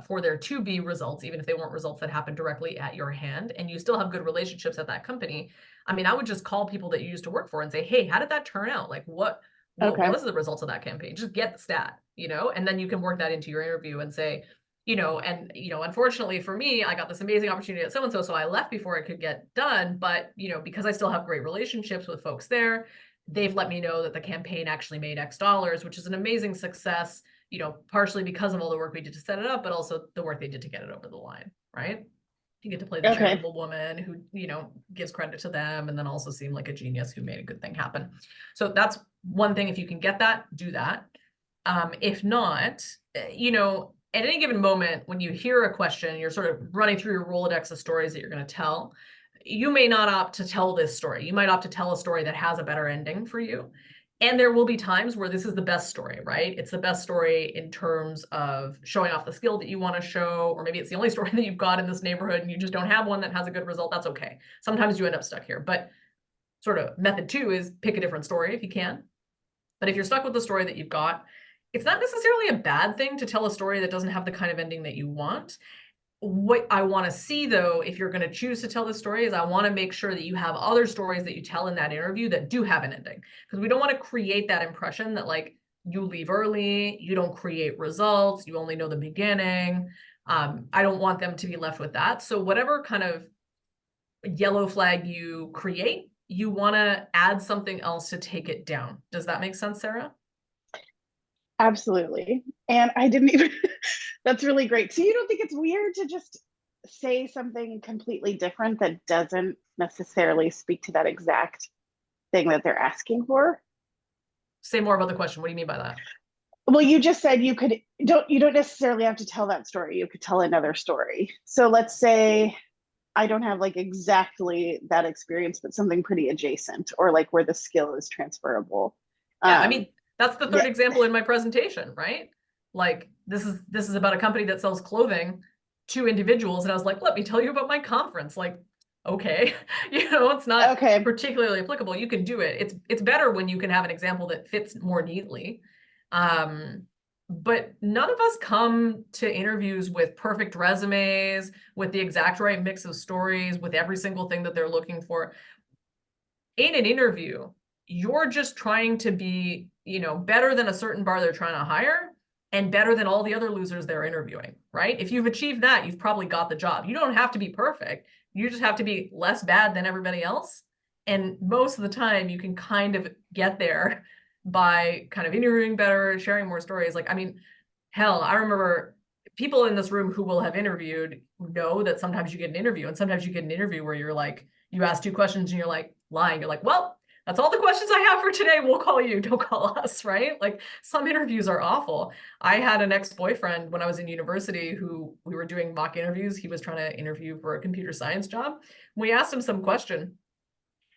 for there to be results, even if they weren't results that happened directly at your hand, and you still have good relationships at that company, I mean, I would just call people that you used to work for and say, hey, how did that turn out? Like, what was the results of that campaign? Just get the stat, you know, and then you can work that into your interview and say, you know, unfortunately for me, I got this amazing opportunity at so-and-so, so I left before it could get done. But, you know, because I still have great relationships with folks there, they've let me know that the campaign actually made X dollars, which is an amazing success, you know, partially because of all the work we did to set it up, but also the work they did to get it over the line, right? You get to play the Okay. charitable woman who, you know, gives credit to them and then also seem like a genius who made a good thing happen. So that's one thing. If you can get that, do that. If not, you know, at any given moment, when you hear a question, you're sort of running through your Rolodex of stories that you're going to tell. You may not opt to tell this story. You might opt to tell a story that has a better ending for you. And there will be times where this is the best story, right? It's the best story in terms of showing off the skill that you want to show, or maybe it's the only story that you've got in this neighborhood and you just don't have one that has a good result. That's okay. Sometimes you end up stuck here. But sort of method 2 is pick a different story if you can. But if you're stuck with the story that you've got, it's not necessarily a bad thing to tell a story that doesn't have the kind of ending that you want. What I want to see, though, if you're going to choose to tell this story, is I want to make sure that you have other stories that you tell in that interview that do have an ending. Because we don't want to create that impression that, like, you leave early, you don't create results, you only know the beginning. I don't want them to be left with that. So whatever kind of yellow flag you create, you want to add something else to take it down. Does that make sense, Sarah? Absolutely. And I didn't even, that's really great. So you don't think it's weird to just say something completely different that doesn't necessarily speak to that exact thing that they're asking for? Say more about the question. What do you mean by that? Well, you just said you don't necessarily have to tell that story. You could tell another story. So let's say I don't have like exactly that experience, but something pretty adjacent, or like where the skill is transferable. Yeah, I mean, that's the third yeah. example in my presentation, right? Like this is about a company that sells clothing to individuals, and I was like, let me tell you about my conference. Like, okay, you know, it's not Okay. particularly applicable. You can do it. It's better when you can have an example that fits more neatly. But none of us come to interviews with perfect resumes, with the exact right mix of stories, with every single thing that they're looking for. In an interview, you're just trying to be, you know, better than a certain bar they're trying to hire and better than all the other losers they're interviewing, right? If you've achieved that, you've probably got the job. You don't have to be perfect. You just have to be less bad than everybody else. And most of the time you can kind of get there by kind of interviewing better, sharing more stories. Like, I mean, hell, I remember people in this room who will have interviewed know that sometimes you get an interview, and sometimes you get an interview where you're like, you ask 2 questions and you're like lying. You're like, well, that's all the questions I have for today. We'll call you. Don't call us, right? Like some interviews are awful. I had an ex-boyfriend when I was in university who we were doing mock interviews. He was trying to interview for a computer science job. We asked him some question.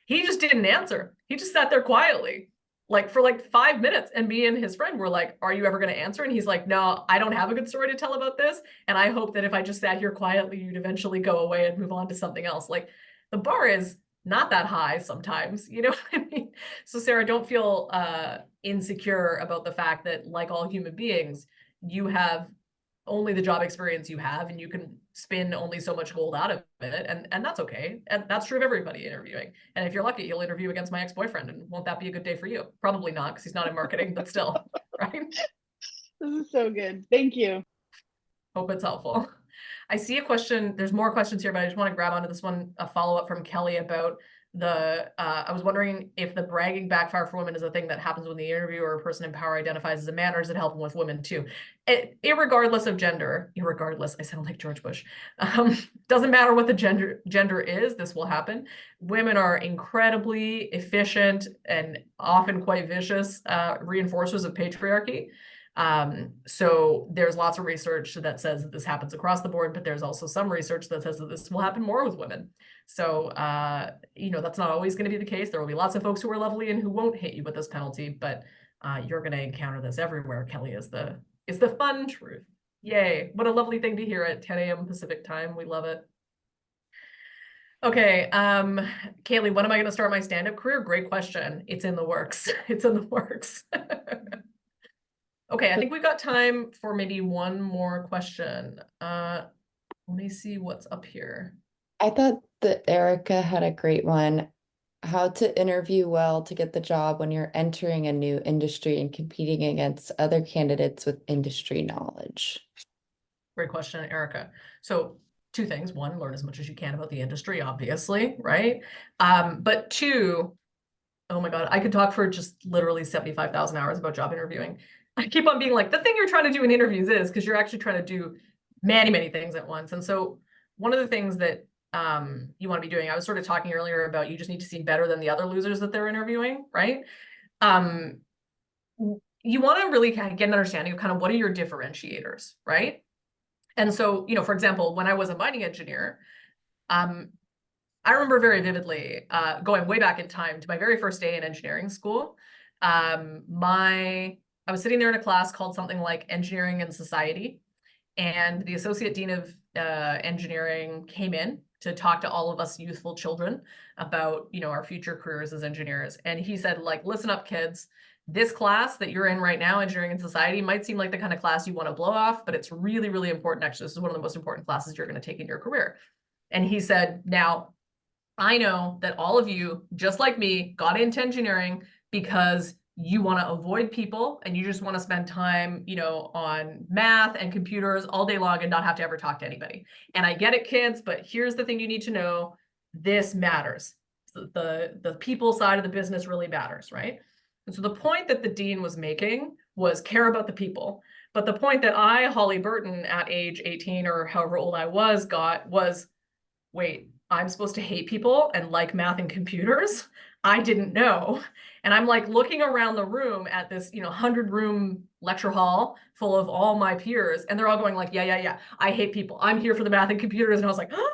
He just didn't answer. He just sat there quietly, like for like 5 minutes. And me and his friend were like, are you ever going to answer? And he's like, no, I don't have a good story to tell about this. And I hope that if I just sat here quietly, you'd eventually go away and move on to something else. Like the bar is not that high sometimes, you know what I mean? So Sarah, don't feel insecure about the fact that, like all human beings, you have only the job experience you have, and you can spin only so much gold out of it, and that's okay. And that's true of everybody interviewing. And if you're lucky, you'll interview against my ex-boyfriend, and won't that be a good day for you? Probably not, because he's not in marketing, but still, right? This is so good. Thank you. Hope it's helpful. I see a question. There's more questions here, but I just want to grab onto this one, a follow-up from Kelly about the, I was wondering if the bragging backfire for women is a thing that happens when the interviewer or person in power identifies as a man, or is it helping with women too? Irregardless of gender, I sound like George Bush. Doesn't matter what the gender is, this will happen. Women are incredibly efficient and often quite vicious reinforcers of patriarchy. So there's lots of research that says that this happens across the board, but there's also some research that says that this will happen more with women. So, you know, that's not always going to be the case. There will be lots of folks who are lovely and who won't hit you with this penalty, but you're going to encounter this everywhere. Kelly is the fun truth. Yay. What a lovely thing to hear at 10 a.m. Pacific time. We love it. Okay. Kaylee, when am I going to start my stand-up career? Great question. It's in the works. It's in the works. Okay, I think we've got time for maybe one more question. Let me see what's up here. I thought that Erica had a great one. How to interview well to get the job when you're entering a new industry and competing against other candidates with industry knowledge. Great question, Erica. So 2 things. 1, learn as much as you can about the industry, obviously, right? But 2, oh my God, I could talk for just literally 75,000 hours about job interviewing. I keep on being like, the thing you're trying to do in interviews is, because you're actually trying to do many, many things at once. And so one of the things that you want to be doing, I was sort of talking earlier about you just need to seem better than the other losers that they're interviewing, right? You want to really kind of get an understanding of kind of what are your differentiators, right? And so, you know, for example, when I was a mining engineer, I remember very vividly going way back in time to my very first day in engineering school. I was sitting there in a class called something like Engineering and Society, and the associate dean of engineering came in to talk to all of us youthful children about, you know, our future careers as engineers. And he said, like, listen up, kids. This class that you're in right now, Engineering and Society, might seem like the kind of class you want to blow off, but it's really, really important. Actually, this is one of the most important classes you're going to take in your career. And he said, now, I know that all of you, just like me, got into engineering because you want to avoid people and you just want to spend time, you know, on math and computers all day long and not have to ever talk to anybody. And I get it, kids, but here's the thing you need to know. This matters. So the people side of the business really matters, right? And so the point that the dean was making was care about the people. But the point that I, Holly Burton, at age 18 or however old I was, got was, wait, I'm supposed to hate people and like math and computers? I didn't know. And I'm like looking around the room at this, you know, 100-room lecture hall full of all my peers, and they're all going like, yeah, I hate people. I'm here for the math and computers. And I was like, oh,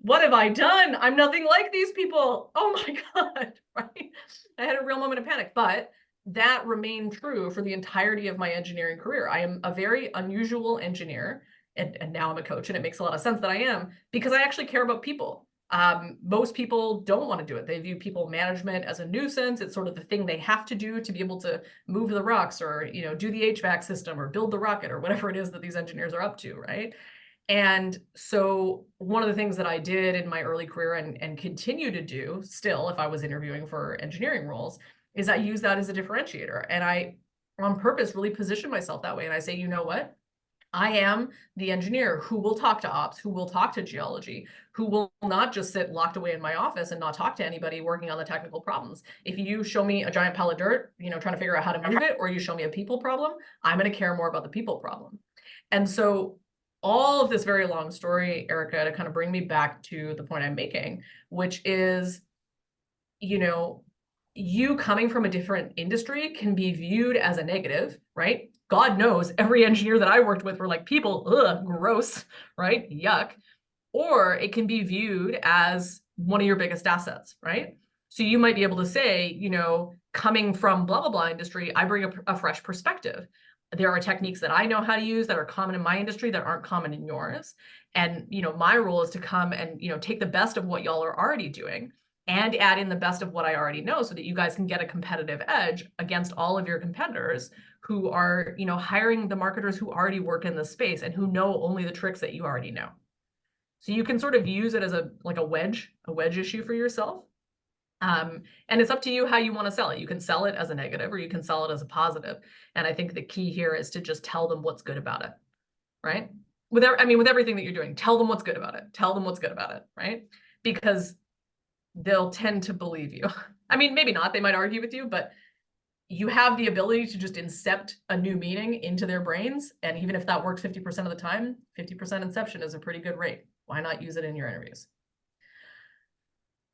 what have I done? I'm nothing like these people. Oh my God, right? I had a real moment of panic, but that remained true for the entirety of my engineering career. I am a very unusual engineer, and now I'm a coach, and it makes a lot of sense that I am, because I actually care about people. Most people don't want to do it. They view people management as a nuisance. It's sort of the thing they have to do to be able to move the rocks, or, you know, do the HVAC system or build the rocket or whatever it is that these engineers are up to, right? And so one of the things that I did in my early career and continue to do still, if I was interviewing for engineering roles, is I use that as a differentiator. And I, on purpose, really position myself that way. And I say, you know what? I am the engineer who will talk to ops, who will talk to geology, who will not just sit locked away in my office and not talk to anybody working on the technical problems. If you show me a giant pile of dirt, you know, trying to figure out how to move it, or you show me a people problem, I'm going to care more about the people problem. And so all of this very long story, Erica, to kind of bring me back to the point I'm making, which is, you know, you coming from a different industry can be viewed as a negative, right? God knows every engineer that I worked with were like, people, ugh, gross, right? Yuck. Or it can be viewed as one of your biggest assets, right? So you might be able to say, you know, coming from blah, blah, blah industry, I bring a fresh perspective. There are techniques that I know how to use that are common in my industry that aren't common in yours. And, you know, my role is to come and, you know, take the best of what y'all are already doing and add in the best of what I already know, so that you guys can get a competitive edge against all of your competitors who are, you know, hiring the marketers who already work in the space and who know only the tricks that you already know. So you can sort of use it as a wedge issue for yourself. And it's up to you how you want to sell it. You can sell it as a negative, or you can sell it as a positive. And I think the key here is to just tell them what's good about it, right? With everything that you're doing, tell them what's good about it. Tell them what's good about it, right? Because they'll tend to believe you. I mean, maybe not, they might argue with you, but you have the ability to just incept a new meaning into their brains. And even if that works 50% of the time, 50% inception is a pretty good rate. Why not use it in your interviews?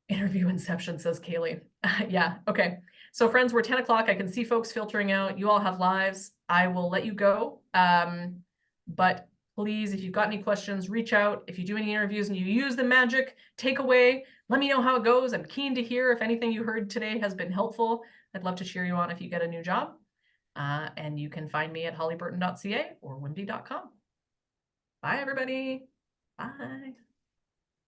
Interview inception, says Kaylee. Yeah, okay. So friends, we're 10 o'clock. I can see folks filtering out. You all have lives. I will let you go. But please, if you've got any questions, reach out. If you do any interviews and you use the magic takeaway, let me know how it goes. I'm keen to hear if anything you heard today has been helpful. I'd love to cheer you on if you get a new job. And you can find me at hollyburton.ca or wimby.com. Bye, everybody. Bye.